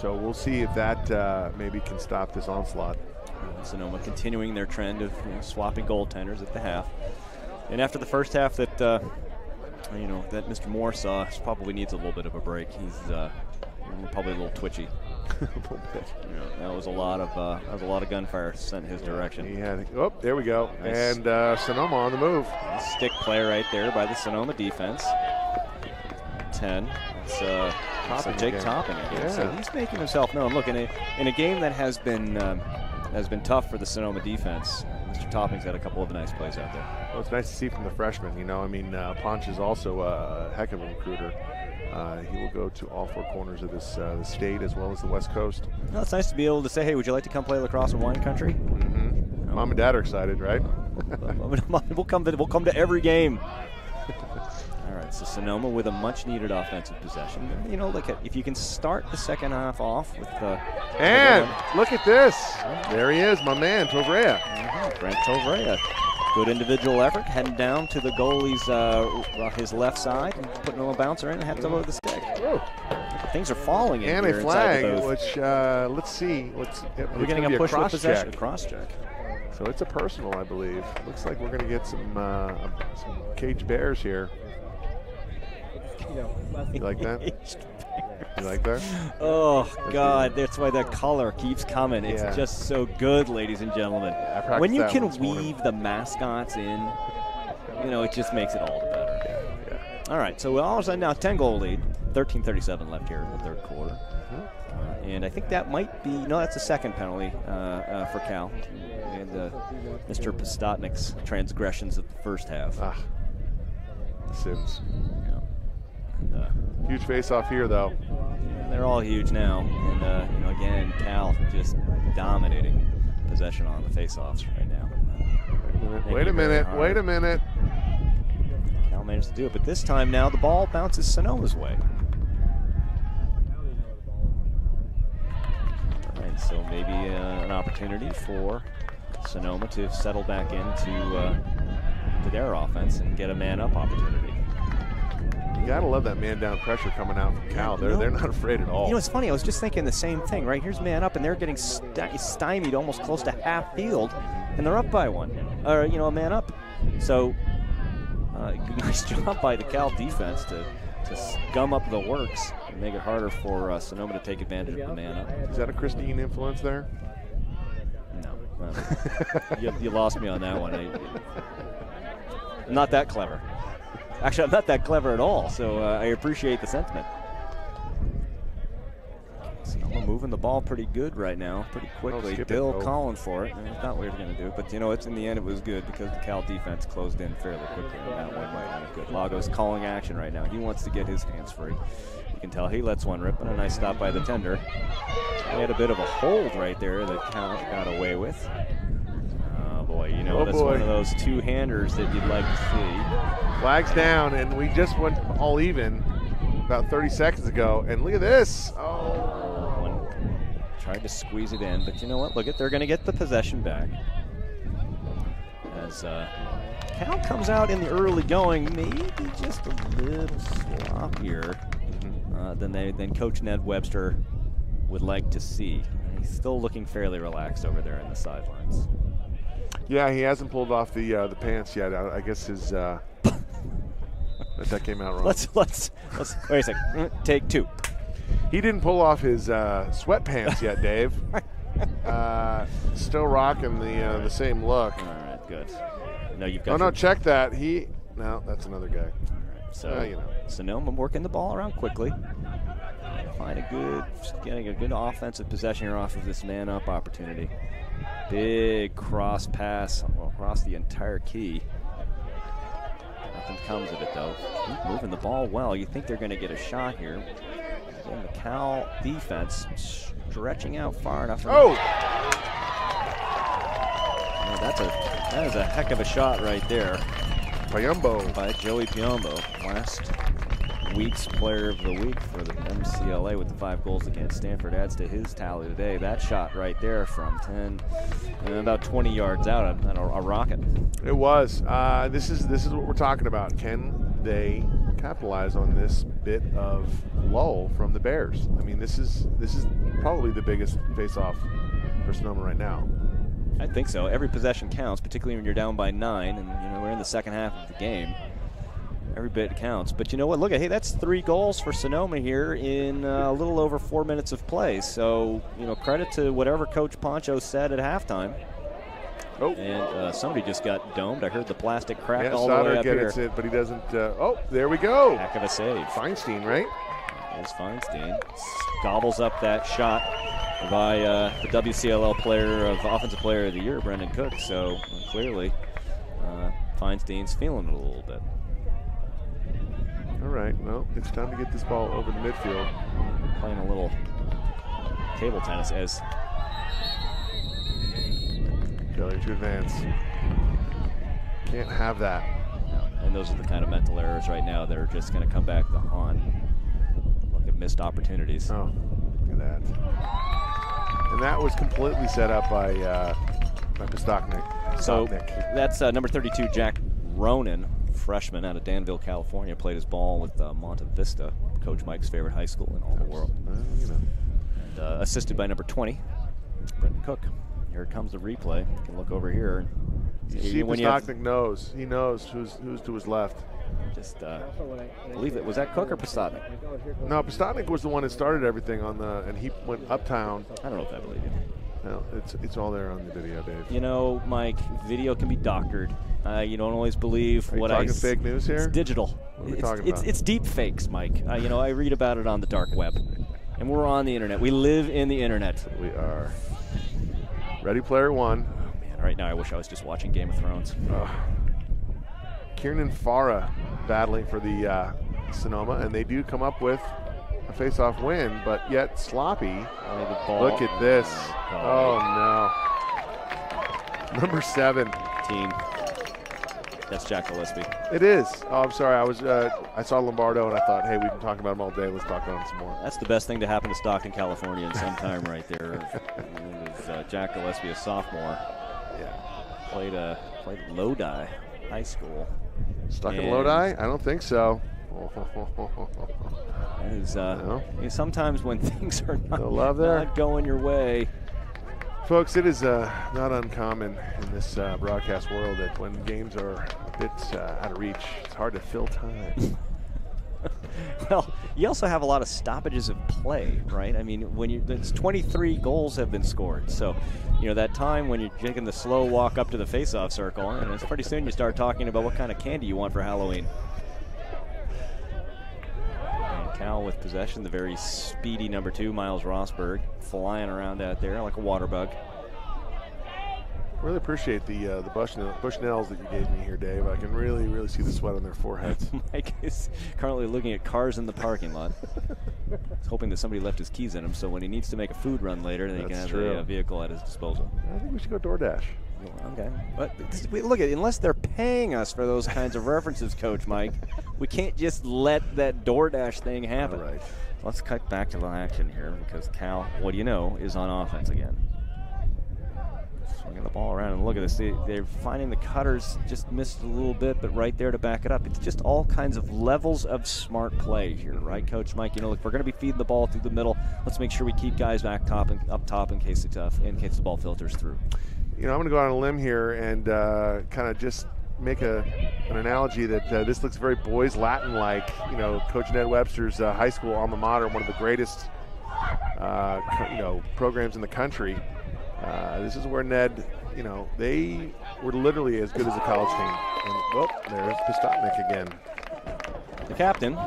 So we'll see if that maybe can stop this onslaught. Sonoma continuing their trend of swapping goaltenders at the half, and after the first half that. You know, that Mr. Moore saw probably needs a little bit of a break. He's probably a little twitchy. A little bit. Yeah, that was a lot of gunfire sent his direction. Oh, there we go. Nice. And Sonoma on the move. Nice stick play right there by the Sonoma defense. 10. It's Jake Topping again. Yeah. So he's making himself known. Look, in a game that has been tough for the Sonoma defense, Mr. Topping's had a couple of nice plays out there. Well, it's nice to see from the freshman. You know, I mean, Ponch is also a heck of a recruiter. He will go to all four corners of this the state as well as the West Coast. Well, it's nice to be able to say, hey, would you like to come play lacrosse in wine country? Mom and Dad are excited, right? We'll come to every game. All right, so Sonoma with a much-needed offensive possession. You know, like if you can start the second half off with and look at this. There he is, my man, Tovrea. Brent Tovrea. Good individual effort, heading down to the goalie's his left side and putting a little bouncer in and have to load the stick. things are falling in and here a flag, inside the booth. which let's see. We're getting a push with possession, cross check. So it's a personal, I believe. Looks like we're going to get some caged bears here. You like that? You like that? Oh, God, that's why that color keeps coming. It's Yeah. just so good, ladies and gentlemen. practiced When you that can once morning. weave the mascots in, it just makes it all the better. All right, so we're all of a sudden now 10-goal lead. 13:37 left here in the third quarter. And I think that might be, no, that's the second penalty for Cal. And Mr. Postotnik's transgressions of the first half. Sims. And, huge face-off here, though. They're all huge now. And, again, Cal just dominating possession on the face-offs right now. Wait a minute. Cal managed to do it, but this time now the ball bounces Sonoma's way. All right, so maybe an opportunity for Sonoma to settle back into to their offense and get a man-up opportunity. You gotta love that man-down pressure coming out from Cal. They're not afraid at all. It's funny. I was just thinking the same thing, right? Here's man up, and they're getting stymied almost close to half field, and they're up by one, or a man up. So, nice job by the Cal defense to gum up the works and make it harder for Sonoma to take advantage of the man up. Is that a Christine influence there? No. You lost me on that one. I'm not that clever. Actually, I'm not that clever at all, so I appreciate the sentiment. Sonoma moving the ball pretty good right now, pretty quickly. Bill calling for it. I thought we were going to do it, but it's in the end it was good because the Cal defense closed in fairly quickly. And that one might be good. Lago's calling action right now. He wants to get his hands free. You can tell he lets one rip, and a nice stop by the tender. He had a bit of a hold right there that Cal got away with. Oh boy, that's one of those two-handers that you'd like to see. Flags down, and we just went all even about 30 seconds ago. And look at this. One tried to squeeze it in, but you know what? Look they're going to get the possession back. As Cal comes out in the early going, maybe just a little sloppier than Coach Ned Webster would like to see. He's still looking fairly relaxed over there in the sidelines. Yeah, he hasn't pulled off the pants yet. I guess his that came out wrong. Let's wait a second. Take two. He didn't pull off his sweatpants yet, Dave. Still rocking the same look. All right, good. No, you've got. Oh no, check that. No, that's another guy. All right, so Sonoma working the ball around quickly. Getting a good offensive possession here off of this man-up opportunity. Big cross pass across the entire key. Nothing comes of it, though. Keep moving the ball well. You think they're going to get a shot here. Again, the Cal defense stretching out far enough. That is a heck of a shot right there. Piombo. By Joey Piombo. Last week's player of the week for the MCLA with the 5 goals against Stanford adds to his tally today. That shot right there from 10 and about 20 yards out, a rocket. It was. This is what we're talking about. Can they capitalize on this bit of lull from the Bears? I mean, this is probably the biggest face-off for Sonoma right now. I think so. Every possession counts, particularly when you're down by 9, and we're in the second half of the game. Every bit counts. But you know what? Look at, that's 3 goals for Sonoma here in a little over 4 minutes of play. So, credit to whatever Coach Poncho said at halftime. Oh. And somebody just got domed. I heard the plastic crack all Stoddard the way up here. gets it, but he doesn't. There we go. Heck of a save. Feinstein, right? There's Feinstein. Gobbles up that shot by the WCLL Offensive Player of the Year, Brendan Cook. So clearly, Feinstein's feeling it a little bit. All right, well, it's time to get this ball over the midfield. Playing a little table tennis as failure to advance. Can't have that. No, and those are the kind of mental errors right now that are just going to come back to haunt. Look at missed opportunities. Oh, look at that. And that was completely set up by Postotnik. So that's number 32, Jack Ronan, freshman out of Danville, California. Played his ball with Monte Vista, Coach Mike's favorite high school in all the world. And assisted by number 20, Brendan Cook. Here comes the replay. You can look over here. You see, Postachnik knows. He knows who's to his left. Just believe it. Was that Cook or Postachnik? No, Postachnik was the one that started everything on and he went uptown. I don't know if I believe you. No, it's all there on the video, Dave. You know, Mike, video can be doctored. You don't always believe what I. Are you talking fake news here? It's digital. What are we talking about? It's deep fakes, Mike. You know, I read about it on the dark web, and we're on the internet. We live in the internet. We are. Ready Player One. Oh man! Right now, I wish I was just watching Game of Thrones. Kieran Farah battling for the Sonoma, and they do come up with a face-off win, but yet sloppy. Look at this. Oh, no. Number 7. That's Jack Gillespie. It is. Oh, I'm sorry. I saw Lombardo, and I thought, hey, we've been talking about him all day. Let's talk about him some more. That's the best thing to happen to Stockton, California in some time right there. It was Jack Gillespie, a sophomore. Yeah. Played Lodi High School. Stuck in Lodi? I don't think so. Sometimes when things are not going your way. Folks, it is not uncommon in this broadcast world that when games are a bit out of reach, it's hard to fill time. Well, you also have a lot of stoppages of play, right? I mean, it's 23 goals have been scored. So, you know, that time when you're taking the slow walk up to the face-off circle, and it's pretty soon you start talking about what kind of candy you want for Halloween. And Cal with possession, the very speedy number 2, Miles Rosberg, flying around out there like a water bug. Really appreciate the Bushnells that you gave me here, Dave. I can really see the sweat on their foreheads. Mike is currently looking at cars in the parking lot. He's hoping that somebody left his keys in him, so when he needs to make a food run later, then he can have a vehicle at his disposal. I think we should go DoorDash. Okay, but look at unless they're paying us for those kinds of references, Coach Mike, we can't just let that DoorDash thing happen. All right. Let's cut back to the action here because Cal, what do you know, is on offense again. Swinging the ball around, and look at this. They're finding the cutters just missed a little bit, but right there to back it up. It's just all kinds of levels of smart play here, right, Coach Mike? You know, if we're going to be feeding the ball through the middle, let's make sure we keep guys back up top in case the ball filters through. You know, I'm going to go on a limb here and kind of just make an analogy that this looks very boys Latin-like. You know, Coach Ned Webster's high school alma mater, one of the greatest programs in the country. This is where Ned, you know, they were literally as good as a college team. And, there's Postachnik again. The captain,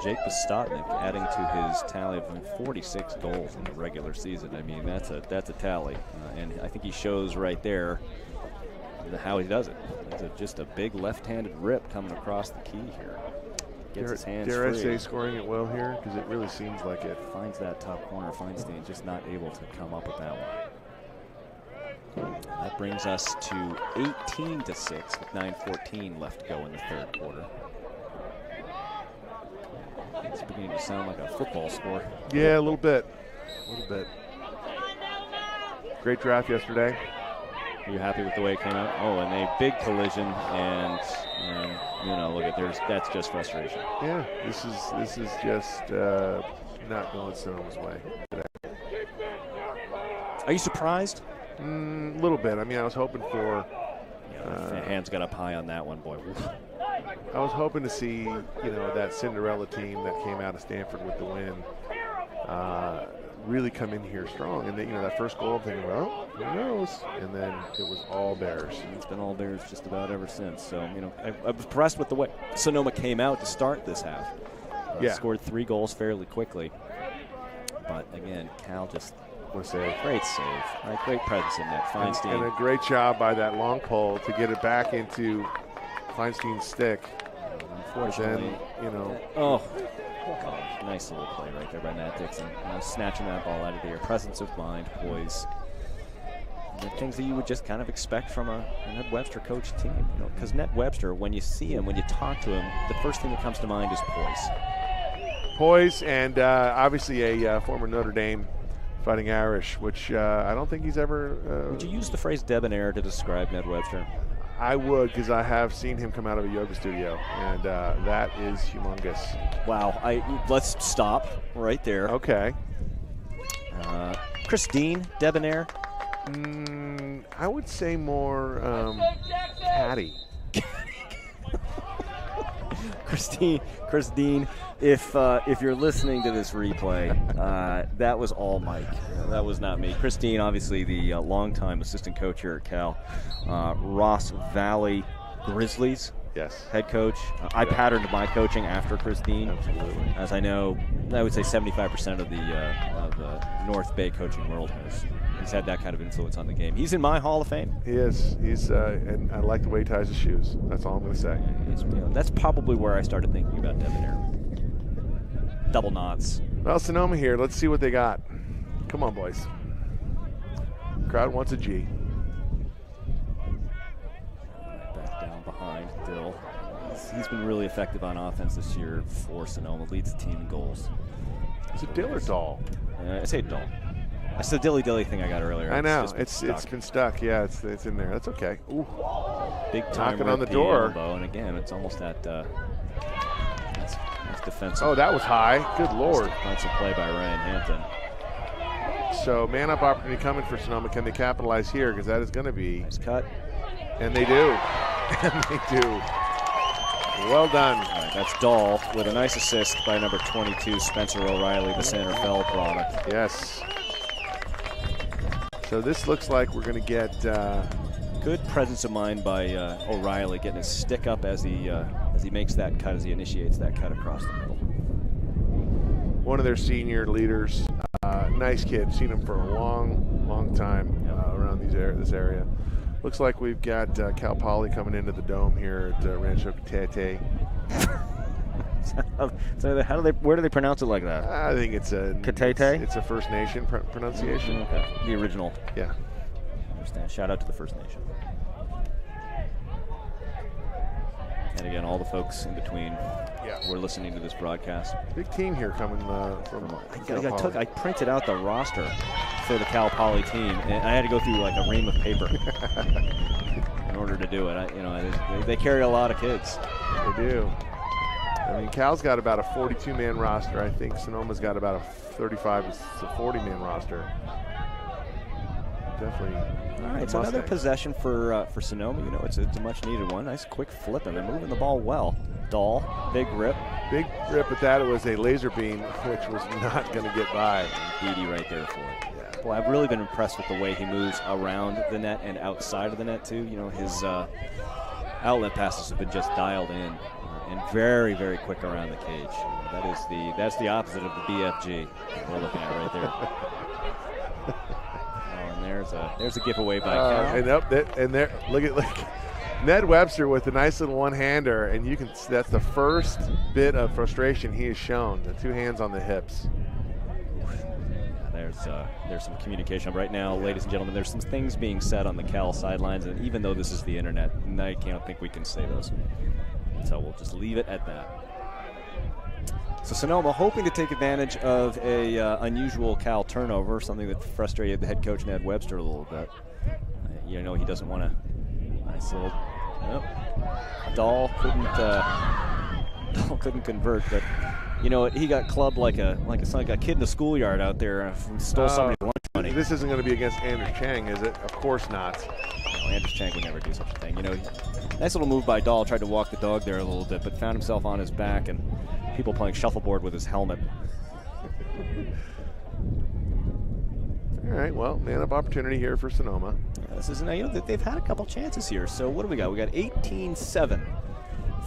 Jake Postachnik, adding to his tally of 46 goals in the regular season. I mean, that's a tally, and I think he shows right there how he does it. It's just a big left-handed rip coming across the key here. Gets his hands free. Dare I say scoring it well here? Because it really seems like it. Finds that top corner. Feinstein just not able to come up with that one. That brings us to 18-6 with 9:14 left to go in the third quarter. It's beginning to sound like a football score. Yeah, a little bit. Great draft yesterday. Are you happy with the way it came out? Oh, and a big collision, and you know, look at that's just frustration. Yeah, this is just not going Sonoma's way today. Are you surprised? A little bit. I mean, I was hoping for. Hands got up high on that one, boy. I was hoping to see, that Cinderella team that came out of Stanford with the win really come in here strong. And that first goal, I'm thinking, well, who knows? And then it was all Bears. And it's been all Bears just about ever since. So, I was impressed with the way Sonoma came out to start this half. Scored 3 goals fairly quickly. But again, Cal just. Great save. Right, great presence in that. Feinstein. And a great job by that long pole to get it back into Feinstein's stick. Unfortunately. Then, Oh, gosh, nice little play right there by Matt Dixon. Snatching that ball out of the air. Presence of mind, poise. The things that you would just kind of expect from a Ned Webster coach team. Because Ned Webster, when you see him, when you talk to him, the first thing that comes to mind is poise. Poise, and obviously a former Notre Dame Fighting Irish, which I don't think he's ever. Would you use the phrase debonair to describe Ned Webster? I would, because I have seen him come out of a yoga studio, and that is humongous. Wow. Let's stop right there. Okay. Christine, debonair. I would say more catty. Christine, if you're listening to this replay, that was all Mike. That was not me. Christine, obviously the longtime assistant coach here at Cal, Ross Valley Grizzlies. Yes. Head coach. I patterned my coaching after Christine. Absolutely. As I know, I would say 75% of the North Bay coaching world he's had that kind of influence on the game. He's in my Hall of Fame. He is. And I like the way he ties his shoes. That's all I'm going to say. That's probably where I started thinking about debonair. Double knots. Well, Sonoma here. Let's see what they got. Come on, boys. Crowd wants a G. Back down behind Dill. He's been really effective on offense this year for Sonoma. Leads the team in goals. Is it Dill or Doll? I say Doll. That's the dilly thing I got earlier. I know. It's been stuck. Yeah, it's in there. That's okay. Ooh. Big time knocking on the door. Elbow, and again, it's almost that that's defensive. Oh, that was high. Good Lord. Defensive play by Ryan Hampton. So man-up opportunity coming for Sonoma. Can they capitalize here? Because that is going to be. Nice cut. And they do. And they do. Well done. All right, that's Dahl with a nice assist by number 22, Spencer O'Reilly, the Santa Fe product. Yes. So this looks like we're going to get good presence of mind by O'Reilly, getting his stick up as he makes that cut, as he initiates that cut across the middle. One of their senior leaders, nice kid. Seen him for a long time around this area. Looks like we've got Cal Poly coming into the dome here at Rancho Cotate. So where do they pronounce it like that? I think it's a Cotate. It's a First Nation pronunciation. Okay. The original. Yeah. I understand. Shout out to the First Nation. And again, all the folks in between. Yeah. We're listening to this broadcast. Big team here coming from Cal Poly. I printed out the roster for the Cal Poly team, and I had to go through like a ream of paper in order to do it. They carry a lot of kids. They do. I mean, Cal's got about a 42-man roster. I think Sonoma's got about a 35 to 40-man roster. Definitely. All right, it's another possession for Sonoma. It's a much-needed one. Nice quick flip, and they're moving the ball well. Dahl, big rip. Big rip at that. It was a laser beam, which was not going to get by. Beatty right there for it. Yeah. Well, I've really been impressed with the way he moves around the net and outside of the net, too. His outlet passes have been just dialed in. And very, very quick around the cage. That's the opposite of the BFG we're looking at right there. And there's a giveaway by Cal. Look at Ned Webster with a nice little one-hander, and that's the first bit of frustration he has shown. The two hands on the hips. There's some communication right now, ladies and gentlemen. There's some things being said on the Cal sidelines, and even though this is the internet, I can't think we can say those. So we'll just leave it at that. So Sonoma hoping to take advantage of a unusual Cal turnover, something that frustrated the head coach Ned Webster a little bit. He doesn't want to. Nice little. Nope. Dahl couldn't convert, but he got clubbed like a kid in the schoolyard out there. Stole somebody's lunch money. This isn't going to be against Anders Chang, is it? Of course not. No, Anders Chang would never do such a thing. Nice little move by Dahl. Tried to walk the dog there a little bit, but found himself on his back and people playing shuffleboard with his helmet. All right, well, man-up opportunity here for Sonoma. Yeah, this is they've had a couple chances here. So what do we got? We got 18-7.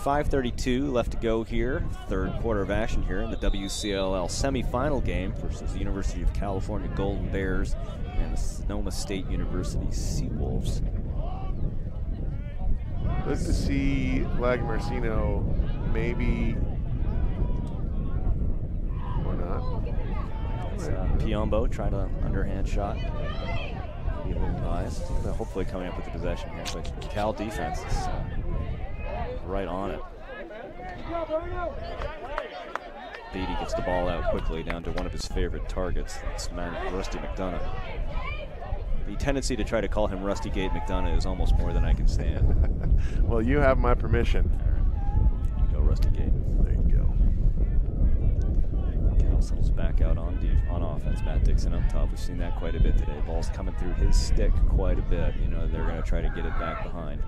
5:32 left to go here. Third quarter of action here in the WCLL semifinal game versus the University of California Golden Bears and the Sonoma State University Seawolves. Let's see Lagomarsino maybe or not. Piombo tried an underhand shot. Maybe a little biased. Hopefully coming up with the possession here. But Cal defense is right on it. Beatty gets the ball out quickly down to one of his favorite targets. That's man Rusty McDonough. The tendency to try to call him Rusty Gate McDonough is almost more than I can stand. Well, you have my permission. All right. You go, Rusty Gate. There you go. Cal settles back out on offense. Matt Dixon up top. We've seen that quite a bit today. Ball's coming through his stick quite a bit. You know, they're going to try to get it back behind.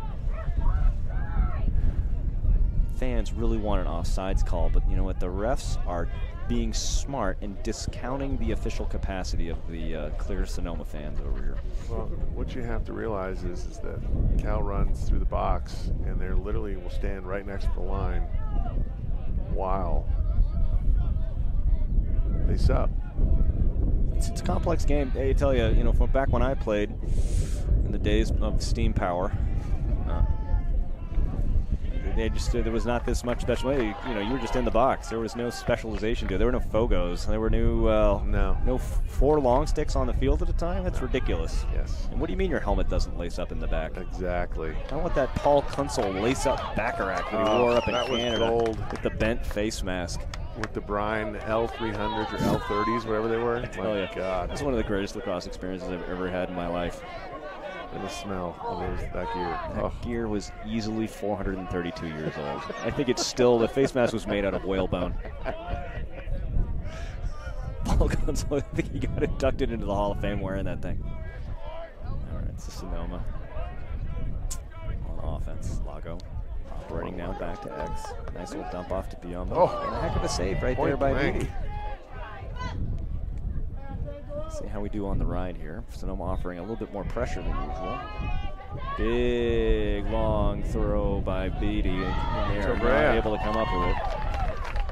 Fans really want an offsides call, but you know what? The refs are being smart and discounting the official capacity of the clear Sonoma fans over here. Well, what you have to realize is that Cal runs through the box, and they literally will stand right next to the line while they sub. It's a complex game. I tell you, you know, from back when I played in the days of steam power, there was not this much special. You know, you were just in the box. There was no specialization to it. There were no fogos. There were no 4 long sticks on the field at a time. That's ridiculous. Yes. And what do you mean your helmet doesn't lace up in the back? Exactly. I want that Paul Kunsel lace-up Bacharach that he wore up in Canada with the bent face mask. With the Brine L300s or L30s, whatever they were. My God. That's one of the greatest lacrosse experiences I've ever had in my life. And the smell of that gear. That gear was easily 432 years old. I think it's still, the face mask was made out of whalebone. Paul Kunsel, I think he got inducted into the Hall of Fame wearing that thing. All right, it's Sonoma on offense. Lago operating now back to X. Nice little dump off to Biombo. Oh, and a heck of a save right there by Beatty. See how we do on the ride here. Sonoma offering a little bit more pressure than usual. Big long throw by Beatty. And they're not able to come up with it.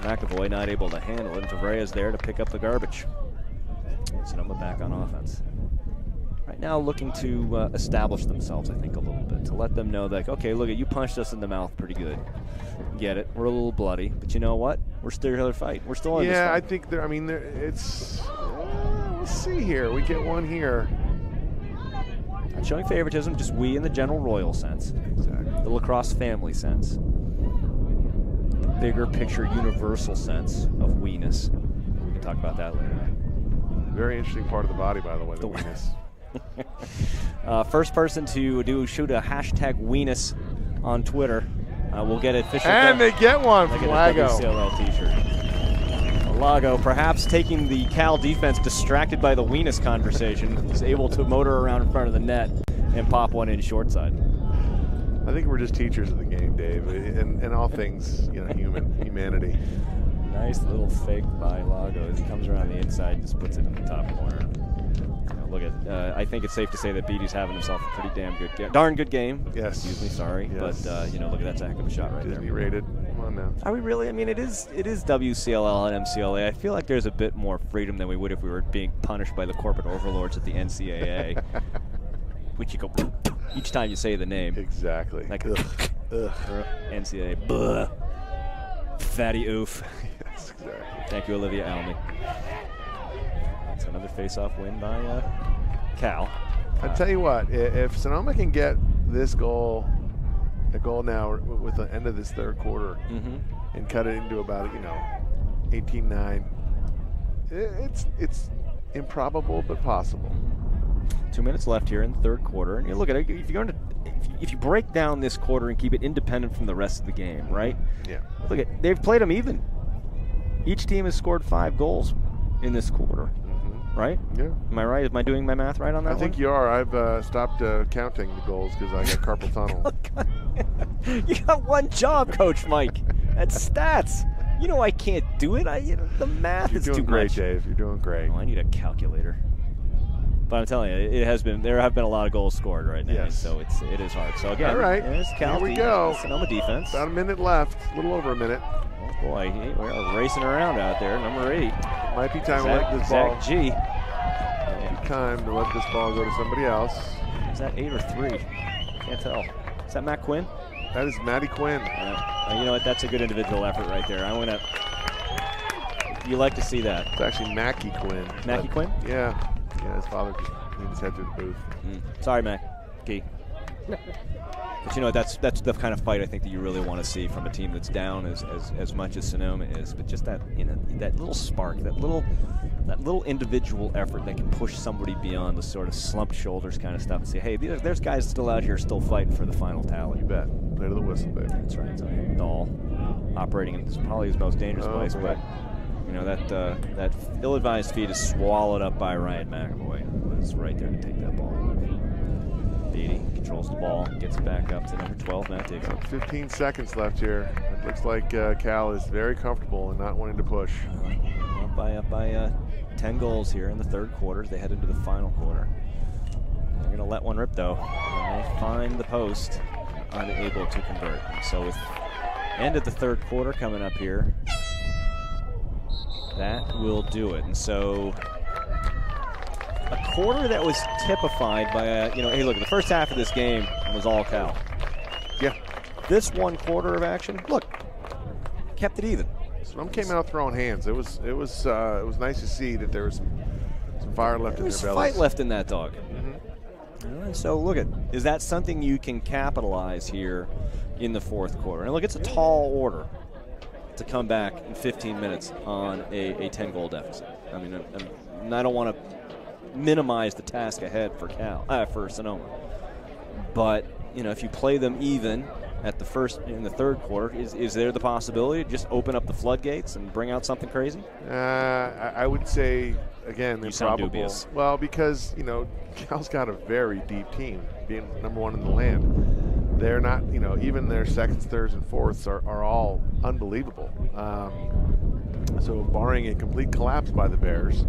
McAvoy not able to handle it. And Tavrea's there to pick up the garbage. Sonoma back on offense. Right now looking to establish themselves, I think, a little bit. To let them know that, okay, look, you punched us in the mouth pretty good. Get it. We're a little bloody. But you know what? We're still here to fight. We're still in this fight. Yeah, I think it's... Let's see here. We get one here. Not showing favoritism, just we in the general royal sense. Exactly. The lacrosse family sense. The bigger picture universal sense of weeness. We can talk about that later. Very interesting part of the body, by the way, the weeness. First person to shoot a hashtag weeness on Twitter will get official. And they get one from Lago. WCLL t-shirt. Lago, perhaps taking the Cal defense distracted by the weenus conversation, is able to motor around in front of the net and pop one in short side. I think we're just teachers of the game, Dave, and all things, you know, humanity. Nice little fake by Lago as he comes around the inside and just puts it in the top corner. Look at, I think it's safe to say that Beatty's having himself a pretty darn good game. Yes. Excuse me, sorry. Yes. But, you know, look at that's a heck of a shot right Disney there. rated. Come on now. Are we really? I mean, it is WCLL and MCLA. I feel like there's a bit more freedom than we would if we were being punished by the corporate overlords at the NCAA. Which you go each time you say the name. Exactly. Like NCAA. Buh. Fatty oof. Yes, exactly. Thank you, Olivia Almy. That's another face-off win by Cal. I tell you what, if Sonoma can get this goal, a goal now with the end of this third quarter, and cut it into about 18-9, it's improbable but possible. 2 minutes left here in the third quarter, and you look at it. If you break down this quarter and keep it independent from the rest of the game, right? Yeah. Look at they've played them even. Each team has scored 5 goals in this quarter. Right? Yeah. Am I right? Am I doing my math right on that I think you are. I've stopped counting the goals because I got carpal tunnel. You got one job, Coach Mike. That's stats. You know I can't do it. The math is too much. You're doing great, Dave. You're doing great. Oh, I need a calculator. But I'm telling you, there have been a lot of goals scored right now. Yes. So it is hard. So again, all right. There's Cal. Here we go. Sonoma defense. About a minute left. A little over a minute. Oh boy, we're racing around out there. Number 8. Might be time to let this ball. Zach G. Might be time to let this ball go to somebody else. Is that 8 or 3? Can't tell. Is that Matt Quinn? That is Matty Quinn. You know what? That's a good individual effort right there. I'm gonna. You like to see that? It's actually Mackie Quinn. Mackie Quinn? Yeah. Yeah. His father just leaned his head through the booth. Sorry, Mackie. But that's the kind of fight I think that you really want to see from a team that's down as much as Sonoma is. But just that that little spark, that little individual effort that can push somebody beyond the sort of slumped shoulders kind of stuff and say, hey, there's guys still out here still fighting for the final tally. You bet. Play to the whistle, baby. That's right. So Dahl operating in probably his most dangerous place, but that ill-advised feed is swallowed up by Ryan McAvoy, who was right there to take that ball. Beatty controls the ball, gets back up to number 12, Matt Diggle. 15 seconds left here. It looks like Cal is very comfortable and not wanting to push. Up by 10 goals here in the third quarter as they head into the final quarter. They're going to let one rip, though. And they find the post, unable to convert. And so with end of the third quarter coming up here, that will do it. And so a quarter that was typified by hey, look, the first half of this game was all Cal. Yeah. This one quarter of action, look, kept it even. Some came out throwing hands. It was nice to see that there was some fire left in their bellies. There was fight left in that dog. And so look is that something you can capitalize here in the fourth quarter? And look, it's a tall order to come back in 15 minutes on a 10-goal deficit. I mean, I don't want to minimize the task ahead for for Sonoma, but if you play them even at in the third quarter, is there the possibility to just open up the floodgates and bring out something crazy? I would say again, they're probable. Dubious. Well, because Cal's got a very deep team, being number one in the land. They're not, even their seconds, thirds, and fourths are all unbelievable. So barring a complete collapse by the Bears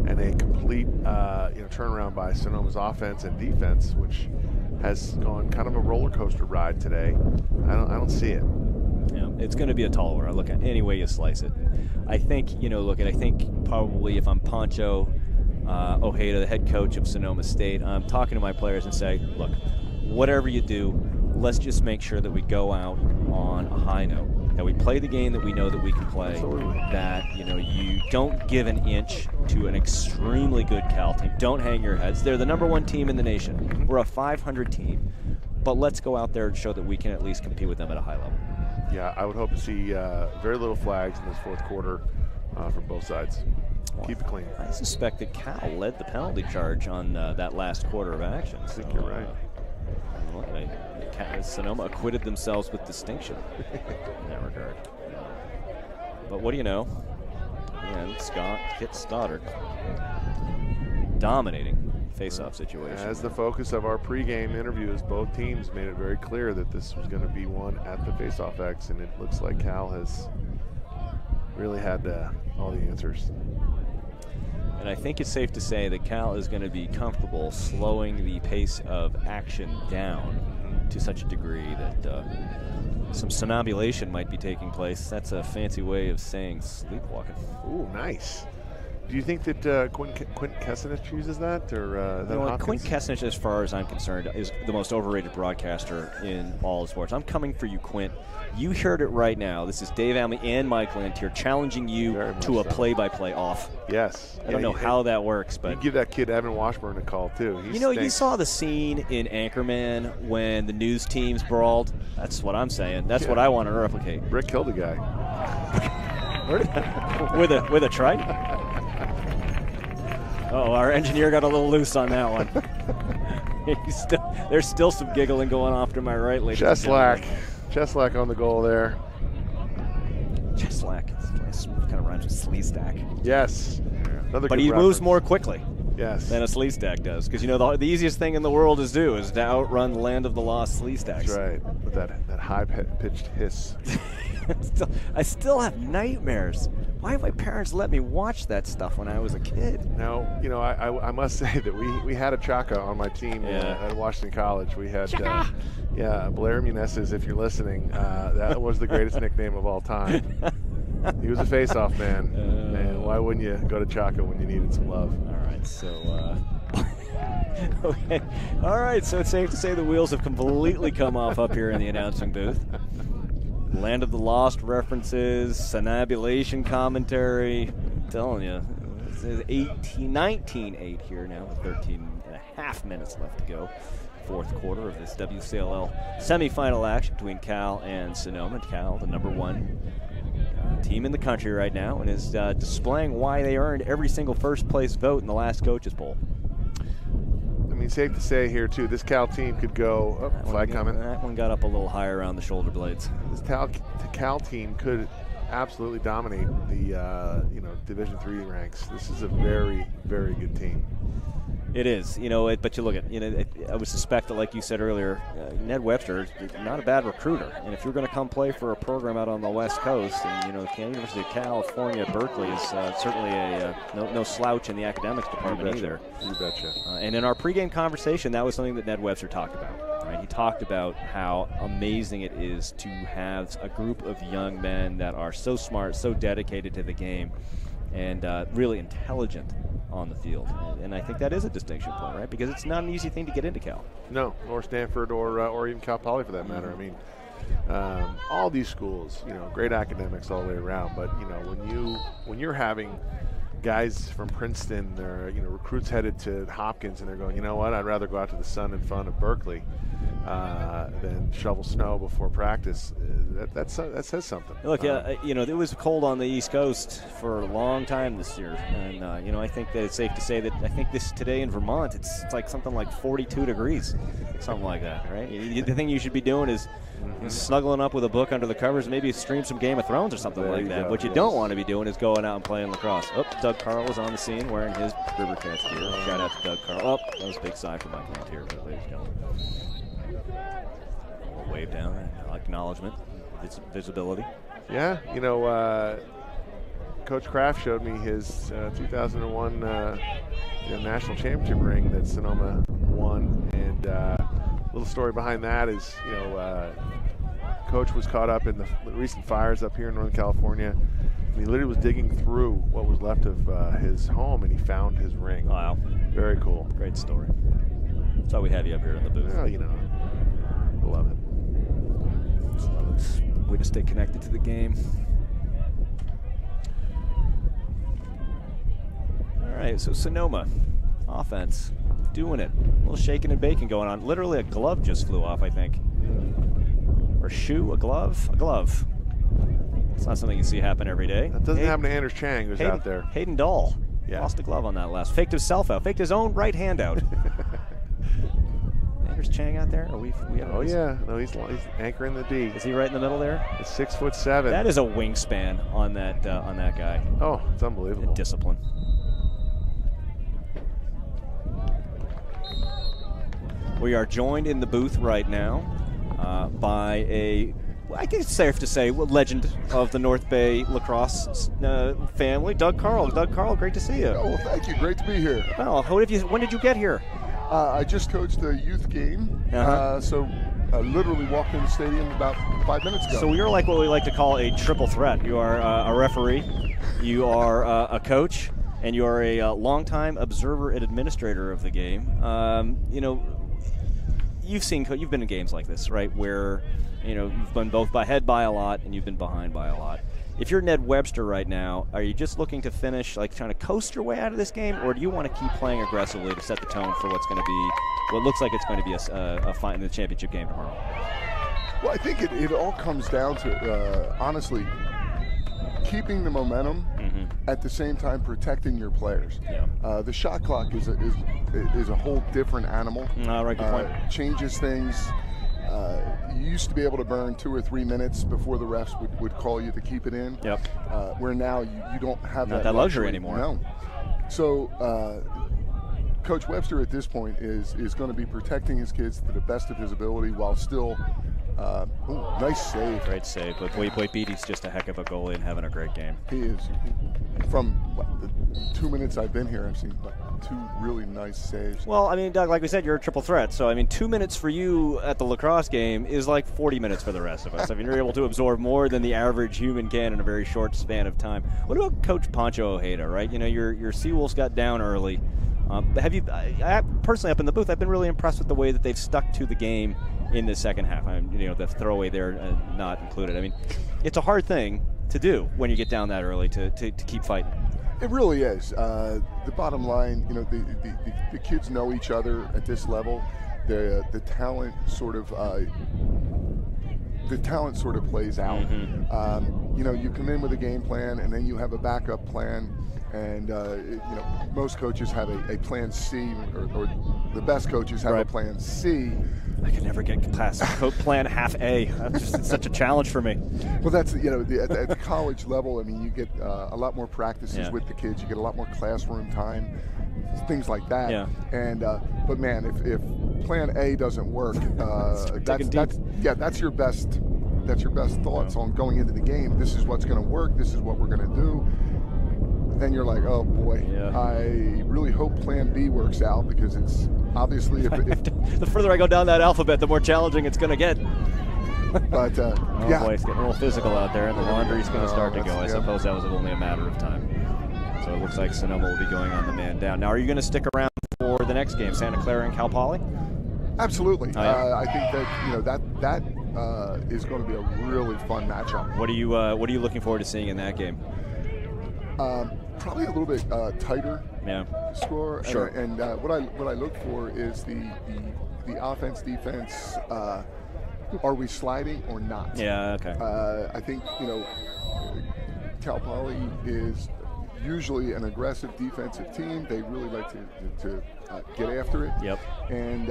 and a complete turnaround by Sonoma's offense and defense, which has gone kind of a roller coaster ride today, I don't see it. Yeah, it's going to be a tall order. Look at any way you slice it. I think I think probably if I'm Pancho Ojeda, the head coach of Sonoma State, I'm talking to my players and say, look, whatever you do, let's just make sure that we go out on a high note, that we play the game that we know that we can play. Absolutely. That you don't give an inch to an extremely good Cal team. Don't hang your heads. They're the number one team in the nation. We're a 500 team, but let's go out there and show that we can at least compete with them at a high level. Yeah, I would hope to see very little flags in this fourth quarter from both sides. Keep it clean. I suspect that Cal led the penalty charge on that last quarter of action. I think you're right. Sonoma acquitted themselves with distinction in that regard. But what do you know? And Scott hits Stoddard. Dominating face-off situation. As the focus of our pregame interviews, both teams made it very clear that this was going to be one at the face-off X, and it looks like Cal has really had all the answers. And I think it's safe to say that Cal is going to be comfortable slowing the pace of action down to such a degree that some somnambulation might be taking place. That's a fancy way of saying sleepwalking. Ooh, nice. Do you think that Quint Kessenich uses that, or Quint Kessenich, as far as I'm concerned, is the most overrated broadcaster in all of sports. I'm coming for you, Quint. You heard it right now. This is Dave Amley and Mike Lint here challenging you to a play-by-play off. Yes. I don't know how that works, but you give that kid Evan Washburn a call too. You saw the scene in Anchorman when the news teams brawled. That's what I'm saying. That's what I want to replicate. Rick killed a guy with a trike. Oh, our engineer got a little loose on that one. There's still some giggling going off to my right, ladies and gentlemen. Cheslack on the goal there. Cheslack. Kind of rhymes with Sleestack. Yes. But he moves more quickly. Yes. Than a Sleestack does. Because, the easiest thing in the world is to outrun Land of the Lost Sleestacks. That's right. With that high-pitched hiss. I still have nightmares. Why have my parents let me watch that stuff when I was a kid? No, I must say that we had a Chaka on my team at Washington College. We had, Blair Muniz, if you're listening, that was the greatest nickname of all time. He was a face-off man, and why wouldn't you go to Chaka when you needed some love? All right, so okay. All right, so it's safe to say the wheels have completely come off up here in the announcing booth. Land of the Lost references, sonambulation commentary. I'm telling you, it's 19-8 here now with 13 and a half minutes left to go. fourth quarter of this WCLL semifinal action between Cal and Sonoma. Cal, the #1 team in the country right now, and is displaying why they earned every single first place vote in the last coaches poll. I mean, safe to say here too, this Cal team could go. Oh, flag coming. That one got up a little higher around the shoulder blades. This Cal team could absolutely dominate the Division III ranks. This is a very, very good team. It is, but you look at, I would suspect that, like you said earlier, Ned Webster is not a bad recruiter. And if you're going to come play for a program out on the West Coast, and, the University of California, Berkeley is certainly no slouch in the academics department either. You betcha. And in our pregame conversation, that was something that Ned Webster talked about. Right? He talked about how amazing it is to have a group of young men that are so smart, so dedicated to the game, and really intelligent on the field. And I think that is a distinction point, right? Because it's not an easy thing to get into Cal. No, or Stanford, or even Cal Poly for that matter. I mean, all these schools, great academics all the way around. But when you're having guys from Princeton, or recruits headed to Hopkins, and they're going, you know what? I'd rather go out to the sun and fun of Berkeley than shovel snow before practice. That says something. Look, it was cold on the East Coast for a long time this year, and I think that it's safe to say that I think today in Vermont, it's like something like 42 degrees, something like that, right? The thing you should be doing is snuggling up with a book under the covers, maybe stream some Game of Thrones or something like that. What you don't want to be doing is going out and playing lacrosse. Oh, Doug Carl is on the scene wearing his River Cats gear. Shout out to Doug Carl. Oh, that was a big sigh for my volunteer, ladies and gentlemen. Wave down, acknowledgement, visibility. Yeah, Coach Kraft showed me his 2001 national championship ring that Sonoma won, and little story behind that is, Coach was caught up in the recent fires up here in Northern California, and he literally was digging through what was left of his home, and he found his ring. Wow. Very cool. Great story. That's why we have you up here in the booth. Well, love it. It's a way to stay connected to the game. All right, so Sonoma, offense, doing it. A little shaking and baking going on. Literally a glove just flew off, I think. Or a glove. It's not something you see happen every day. That doesn't happen to Anders Chang, who's out there. Hayden Dahl lost a glove on that last. Faked himself out. Faked his own right hand out. Anders Chang out there? No, he's anchoring the D. Is he right in the middle there? It's 6'7". That is a wingspan on that guy. Oh, it's unbelievable. And discipline. We are joined in the booth right now by I guess it's safe to say, legend of the North Bay lacrosse family, Doug Carl. Doug Carl, great to see you. Oh, thank you. Great to be here. Well, when did you get here? I just coached a youth game, so I literally walked in the stadium about 5 minutes ago. So you're like what we like to call a triple threat. You are a referee, you are a coach, and you are a longtime observer and administrator of the game. You've been in games like this, right, where you've been both ahead by a lot and you've been behind by a lot. If you're Ned Webster right now, are you just looking to finish, like trying to coast your way out of this game, or do you want to keep playing aggressively to set the tone for what's going to be, what looks like it's going to be a fight in the championship game tomorrow? Well, I think it all comes down to, honestly, keeping the momentum at the same time protecting your players. Yeah. The shot clock is a whole different animal. Right, good point. Changes things. You used to be able to burn 2 or 3 minutes before the refs would call you to keep it in. Yep. Where now you don't have that luxury anymore. No. So Coach Webster at this point is going to be protecting his kids to the best of his ability while still nice save. Great save. But Boy Beatty's just a heck of a goalie and having a great game. He is. From the 2 minutes I've been here, I've seen 2 really nice saves. Well, I mean, Doug, like we said, you're a triple threat. So, I mean, 2 minutes for you at the lacrosse game is like 40 minutes for the rest of us. I mean, you're able to absorb more than the average human can in a very short span of time. What about Coach Pancho Ojeda, right? Your Seawolves got down early. Have you? I personally, up in the booth, I've been really impressed with the way that they've stuck to the game in the second half. The throwaway there not included. I mean, it's a hard thing to do when you get down that early to keep fighting. It really is. The bottom line, the kids know each other at this level. the talent sort of plays out. You know, you come in with a game plan, and then you have a backup plan, and you know, most coaches have a plan C, or the best coaches have a plan C. I can never get past plan half A. It's such a challenge for me. Well, that's, you know, at the college level, I mean, you get a lot more practices with the kids. You get a lot more classroom time, things like that. Yeah. And but man, if plan A doesn't work, that's your best thoughts on going into the game. This is what's going to work. This is what we're going to do. Then you're like, oh boy, I really hope plan B works out, because it's obviously if the further I go down that alphabet, the more challenging it's going to get. But oh boy, it's getting a little physical out there, and the laundry's going to start to go. I suppose that was only a matter of time. So it looks like Sonoma will be going on the man down. Now, are you going to stick around for the next game, Santa Clara and Cal Poly? Absolutely. Oh, yeah. I think that, you know, that is going to be a really fun matchup. What are you looking forward to seeing in that game? Probably a little bit tighter score. Sure. And what I look for is the offense, defense. Are we sliding or not? Yeah. Okay. I think, you know, Cal Poly is usually an aggressive defensive team. They really like to get after it. Yep. And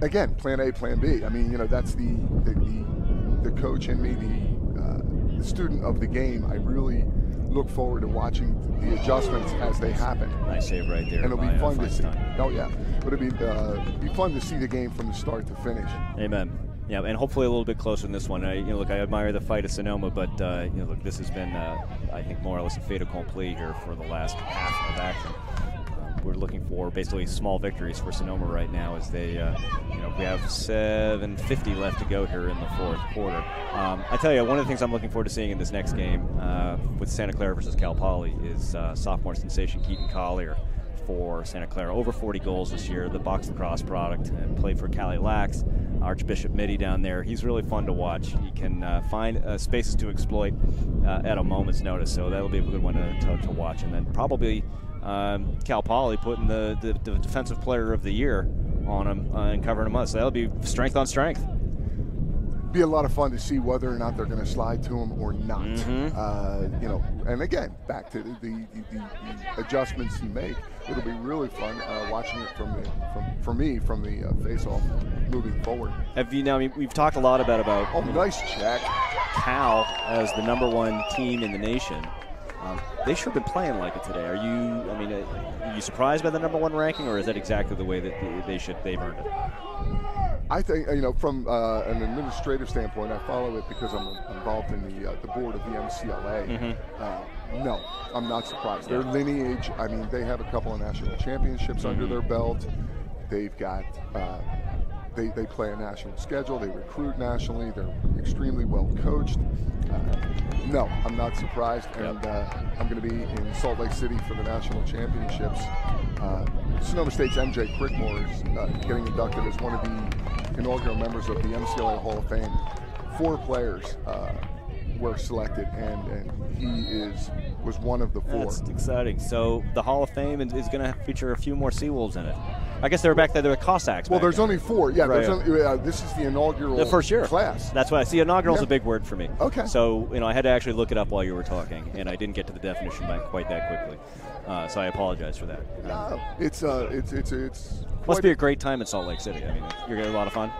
again, plan A, plan B. I mean, you know, that's the coach in me, the student of the game. I really look forward to watching the adjustments as they happen. Nice save right there. And it'll be fun to see. Oh yeah, but it'll be fun to see the game from the start to finish. Amen. Yeah, and hopefully a little bit closer in this one. I admire the fight of Sonoma, but look, this has been, I think, more or less a fait accompli here for the last half of action. We're looking for basically small victories for Sonoma right now, as they, we have 7:50 left to go here in the fourth quarter. I tell you, one of the things I'm looking forward to seeing in this next game with Santa Clara versus Cal Poly is sophomore sensation Keaton Collier for Santa Clara. Over 40 goals this year, the box lacrosse product, and played for Cali Lax. Archbishop Mitty down there. He's really fun to watch. He can find spaces to exploit at a moment's notice, so that'll be a good one to watch. And then probably Cal Poly putting the defensive player of the year on him and covering him up. So that'll be strength on strength. Be a lot of fun to see whether or not they're going to slide to him or not. You know, and again, back to the adjustments he make. It'll be really fun watching it from the face-off moving forward. We've talked a lot about oh, nice check. Cal as the #1 team in the nation. They should have been playing like it today. Are you surprised by the #1 ranking, or is that exactly the way that they've earned it? I think, you know, from an administrative standpoint, I follow it because I'm involved in the board of the MCLA. No, I'm not surprised. Their lineage, I mean, they have a couple of national championships under their belt. They've got, they play a national schedule. They recruit nationally. They're extremely well coached. No, I'm not surprised. And I'm going to be in Salt Lake City for the national championships. Sonoma State's MJ Crickmore is getting inducted as one of the inaugural members of the MCLA Hall of Fame. 4 players were selected, and he was one of the 4. That's exciting. So the Hall of Fame is going to feature a few more Seawolves in it. I guess they were back there. They were Cossacks. Well, there's only 4. Yeah, right, this is the inaugural the first year class. That's what I see. Inaugural is a big word for me. Okay. So I had to actually look it up while you were talking, and I didn't get to the definition quite that quickly. So I apologize for that. No, it's must be a great time in Salt Lake City. I mean, you're getting a lot of fun.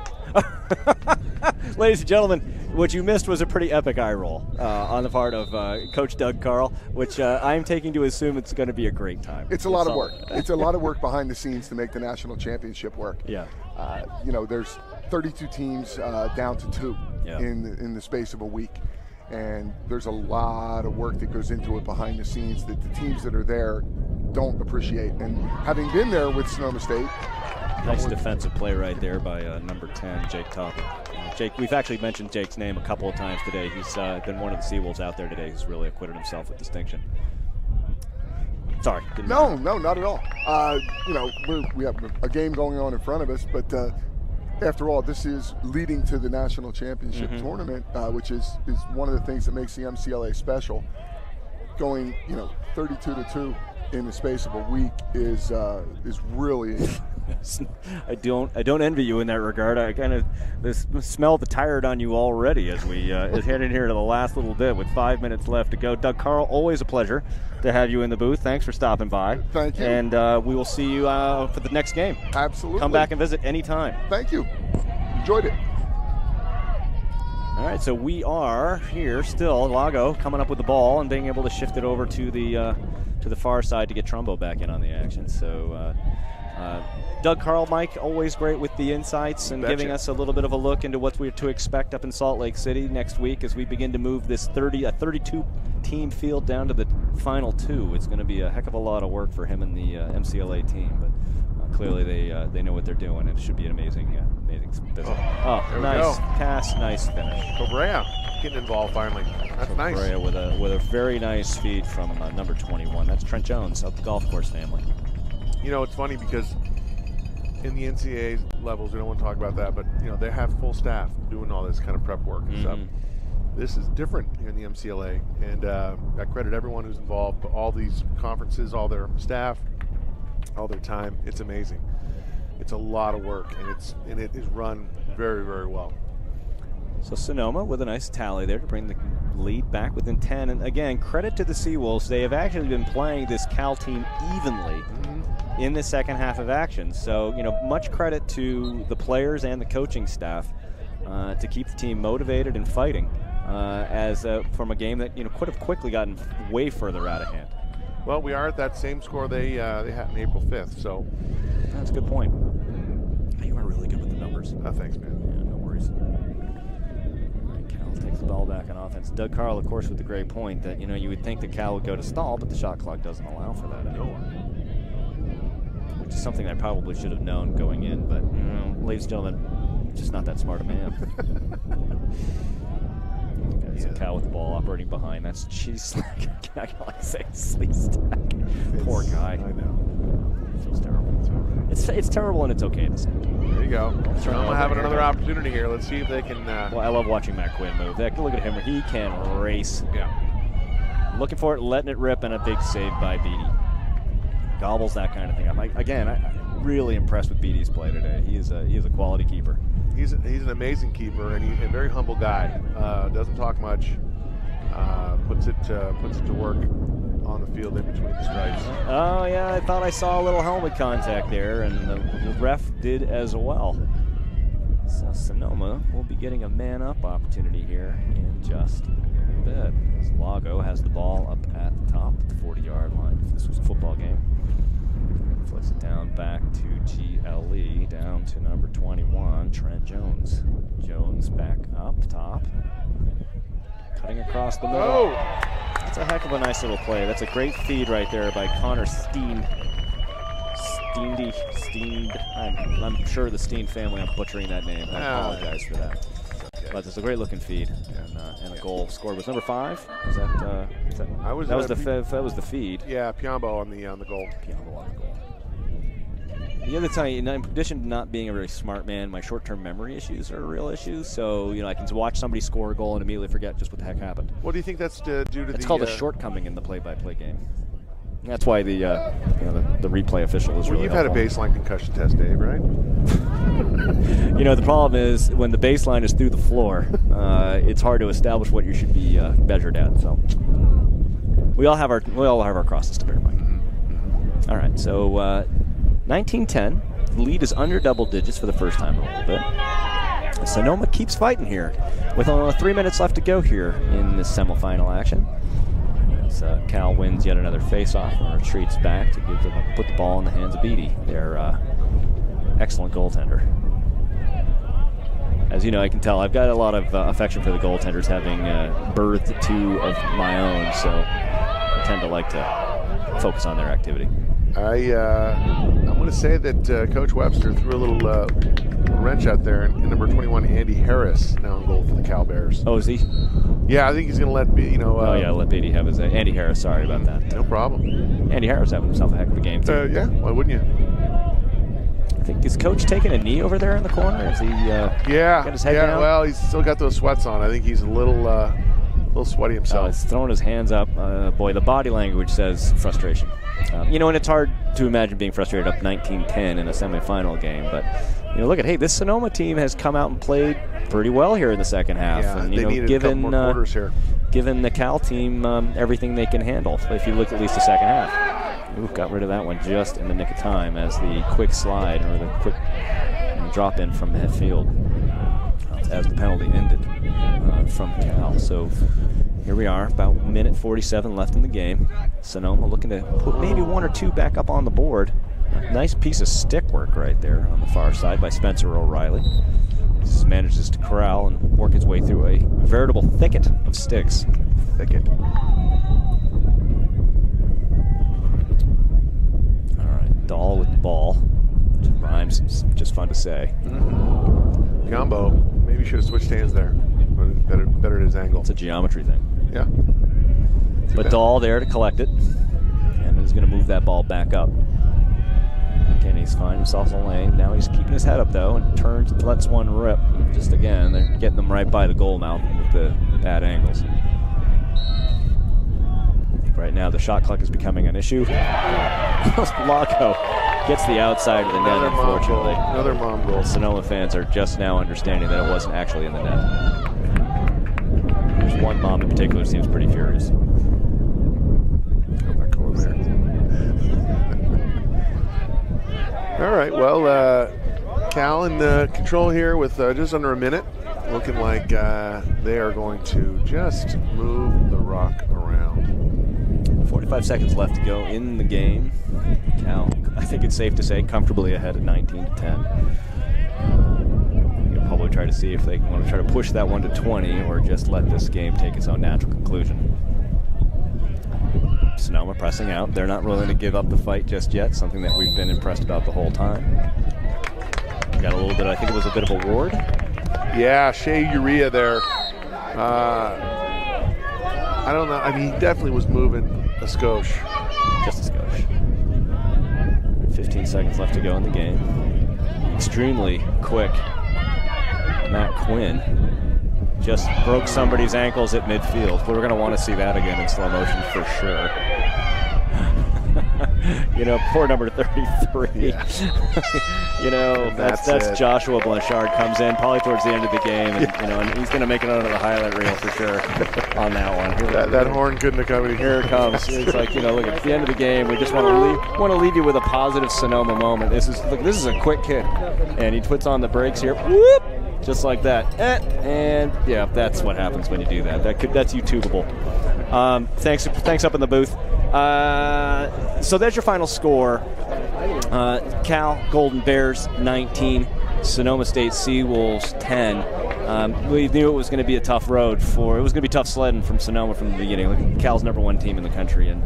Ladies and gentlemen, what you missed was a pretty epic eye roll on the part of Coach Doug Carl, which I'm taking to assume it's going to be a great time. It's a lot of work. It's a lot of work behind the scenes to make the national championship work. Yeah. There's 32 teams down to 2 in the space of a week. And there's a lot of work that goes into it behind the scenes that the teams that are there don't appreciate. And having been there with Sonoma State. Nice defensive play right there by number 10, Jake Toppin. Jake, we've actually mentioned Jake's name a couple of times today. He's been one of the Seawolves out there today who's really acquitted himself with distinction. Sorry. No, not at all. We have a game going on in front of us, but after all, this is leading to the national championship tournament, which is one of the things that makes the MCLA special. Going, 32-2 in the space of a week is really. I don't envy you in that regard. I kind of smell the tired on you already as we head in here to the last little bit with 5 minutes left to go. Doug Carl, always a pleasure to have you in the booth. Thanks for stopping by. Thank you. And we will see you for the next game. Absolutely. Come back and visit anytime. Thank you. Enjoyed it. All right, so we are here still. Lago coming up with the ball and being able to shift it over to the far side to get Trumbo back in on the action. So Doug Carl, Mike, always great with the insights and giving us a little bit of a look into what we're to expect up in Salt Lake City next week as we begin to move this 32-team field down to the final 2. It's going to be a heck of a lot of work for him and the MCLA team, but clearly they know what they're doing, and it should be an amazing visit. Nice pass, nice finish. Cobrea getting involved finally. That's nice. Cobrea with a very nice feed from number 21. That's Trent Jones of the golf course family. You know, it's funny because in the NCAA levels, we don't want to talk about that, but they have full staff doing all this kind of prep work and stuff. This is different here in the MCLA, and I credit everyone who's involved, all these conferences, all their staff, all their time. It's amazing. It's a lot of work, and it is run very, very well. So Sonoma with a nice tally there to bring the lead back within 10. And again, credit to the Seawolves. They have actually been playing this Cal team evenly in the second half of action. So, much credit to the players and the coaching staff to keep the team motivated and fighting from a game that could have quickly gotten way further out of hand. Well, we are at that same score they had on April 5th, so. That's a good point. You are really good with the numbers. Thanks, man. Yeah, no worries. All right, Cal takes the ball back on offense. Doug Carl, of course, with the great point that, you would think that Cal would go to stall, but the shot clock doesn't allow for that anymore. Which is something I probably should have known going in, but, ladies and gentlemen, just not that smart a man. So Cal with the ball operating behind. That's cheese slack. I can only say Sleestack. Poor guy. I know. It feels terrible. It's terrible and it's okay at the same time. There you go. Sonoma having another opportunity here. Let's see if they can. Well, I love watching Matt Quinn move. Look at him. He can race. Yeah. Looking for it, letting it rip, and a big save by Beatty. Gobbles that kind of thing up. I'm really impressed with Beatty's play today. He is a quality keeper. He's an amazing keeper, and he's a very humble guy. Doesn't talk much. Puts it to work on the field in between the stripes. Oh yeah, I thought I saw a little helmet contact there, and the ref did as well. So Sonoma will be getting a man-up opportunity here in just a bit. As Lago has the ball up at the top at the 40-yard line. If this was a football game. Flips it down back to GLE, down to number 21, Trent Jones. Jones back up top. Cutting across the middle. Oh! That's a heck of a nice little play. That's a great feed right there by Connor Steen. I'm sure the Steen family, I'm butchering that name. I apologize for that. Okay. But it's a great looking feed, and a goal scored with number 5. That was the feed. Yeah, Piombo on the goal. Piombo on the goal. The other time, in addition to not being a very smart man, my short-term memory issues are a real issue. So, I can watch somebody score a goal and immediately forget just what the heck happened. What do you think that's due to? It's called a shortcoming in the play-by-play game. That's why the replay official is really you've had a baseline concussion test, Dave, right? The problem is when the baseline is through the floor, it's hard to establish what you should be measured at. So we all have our crosses to bear in mind. All right, so 19-10. The lead is under double digits for the first time in a little bit. Sonoma keeps fighting here with only 3 minutes left to go here in this semifinal action. Cal wins yet another face-off and retreats back to put the ball in the hands of Beatty, their excellent goaltender. As you know, I can tell I've got a lot of affection for the goaltenders, having birthed 2 of my own, so I tend to like to focus on their activity. I'm going to say that Coach Webster threw a little wrench out there, and number 21, Andy Harris, now in goal for the Cal Bears. Oh, is he? Yeah, I think he's going to let let Beatty have his Andy Harris. Sorry about that. No problem. Andy Harris having himself a heck of a game too. Yeah, why wouldn't you? I think is Coach taking a knee over there in the corner? Is he? Got his head down? Well, he's still got those sweats on. I think he's a little sweaty himself. He's throwing his hands up. Boy, the body language says frustration. And it's hard to imagine being frustrated up 19-10 in a semifinal game. But, look at, this Sonoma team has come out and played pretty well here in the second half. Yeah, and, they needed a couple more quarters here. Given the Cal team everything they can handle, if you look at least the second half. Ooh, got rid of that one just in the nick of time as the quick slide or the quick drop in from midfield as the penalty ended from Cal. So here we are, about a minute 47 left in the game. Sonoma looking to put maybe one or two back up on the board. A nice piece of stick work right there on the far side by Spencer O'Reilly. He manages to corral and work his way through a veritable thicket of sticks. Thicket. All right, Dahl with the ball. Which rhymes, it's just fun to say. Gumbo, maybe should have switched hands there. Better at his angle. It's a geometry thing. Yeah. But Dahl there to collect it. And he's going to move that ball back up. Again, he's finding himself in the lane. Now he's keeping his head up, though, and turns and lets one rip. Just again, they're getting them right by the goal mouth with the bad angles. Right now, the shot clock is becoming an issue. Lago gets the outside of the net, unfortunately. Another mom goal. Sonoma fans are just now understanding that it wasn't actually in the net. There's one mom in particular seems pretty furious. Go back over there. All right, well, Cal in control here with just under a minute. Looking like they are going to just move the rock around. 45 seconds left to go in the game. Cal, I think it's safe to say, comfortably ahead at 19-10. You'll probably try to see if they want to try to push that one to 20 or just let this game take its own natural conclusion. Sonoma pressing out. They're not willing to give up the fight just yet, something that we've been impressed about the whole time. Got a little bit, I think it was a bit of a ward. Yeah, Shea Urea there. I don't know. I mean, he definitely was moving a skosh. Just a skosh. 15 seconds left to go in the game. Extremely quick. Matt Quinn just broke somebody's ankles at midfield. We're going to want to see that again in slow motion for sure. Poor number 33. Yeah. That's Joshua Blanchard comes in probably towards the end of the game, and and he's going to make it onto the highlight reel for sure on that one. That horn couldn't have come in. Here it comes. It's like, look, at the end of the game, we just want to leave you with a positive Sonoma moment. This is a quick kick, and he puts on the brakes here. Whoop! Just like that. And yeah, that's what happens when you do that. That's YouTubeable. Thanks up in the booth. So that's your final score. Cal Golden Bears 19, Sonoma State Seawolves 10. We knew it was going to be a tough road it was going to be tough sledding from Sonoma from the beginning. Look, Cal's #1 team in the country, and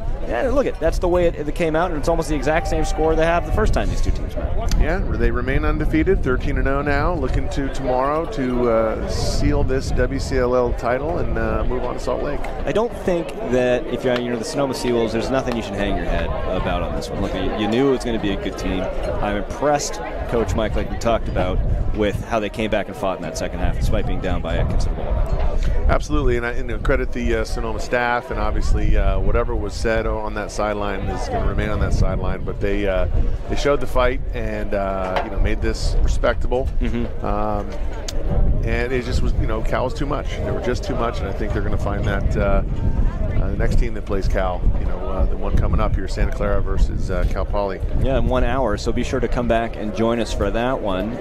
that's the way it came out, and it's almost the exact same score they have the first time these two teams met. Yeah, they remain undefeated, 13-0 now, looking to tomorrow to seal this WCLL title and move on to Salt Lake. I don't think that if you're the Sonoma Seawolves, there's nothing you should hang your head about on this one. Look, you knew it was going to be a good team. I'm impressed, Coach Mike, like we talked about, with how they came back and fought in that second half, despite being down by a considerable amount. Absolutely, and I credit the Sonoma staff, and obviously whatever was said on that sideline is going to remain on that sideline. But they showed the fight and made this respectable. Mm-hmm. And it just was, Cal was too much. They were just too much, and I think they're going to find that the next team that plays Cal, the one coming up here, Santa Clara versus Cal Poly. Yeah, in 1 hour, so be sure to come back and join us for that one.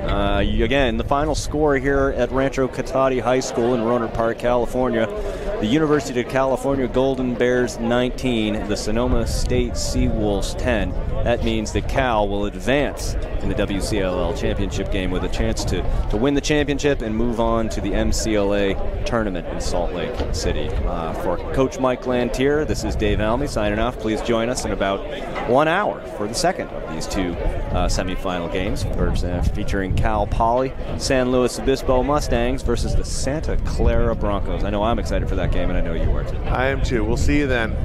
Again, the final score here at Rancho Cotate High School in Rohnert Park, California. The University of California Golden Bears 19, the Sonoma State Seawolves 10. That means that Cal will advance in the WCLL championship game with a chance to win the championship and move on to the MCLA tournament in Salt Lake City. For Coach Mike Lantier, this is Dave Almy signing off. Please join us in about 1 hour for the second of these two semifinal games, featuring Cal Poly, San Luis Obispo Mustangs versus the Santa Clara Broncos. I know I'm excited for that game, and I know you are too. I am too. We'll see you then.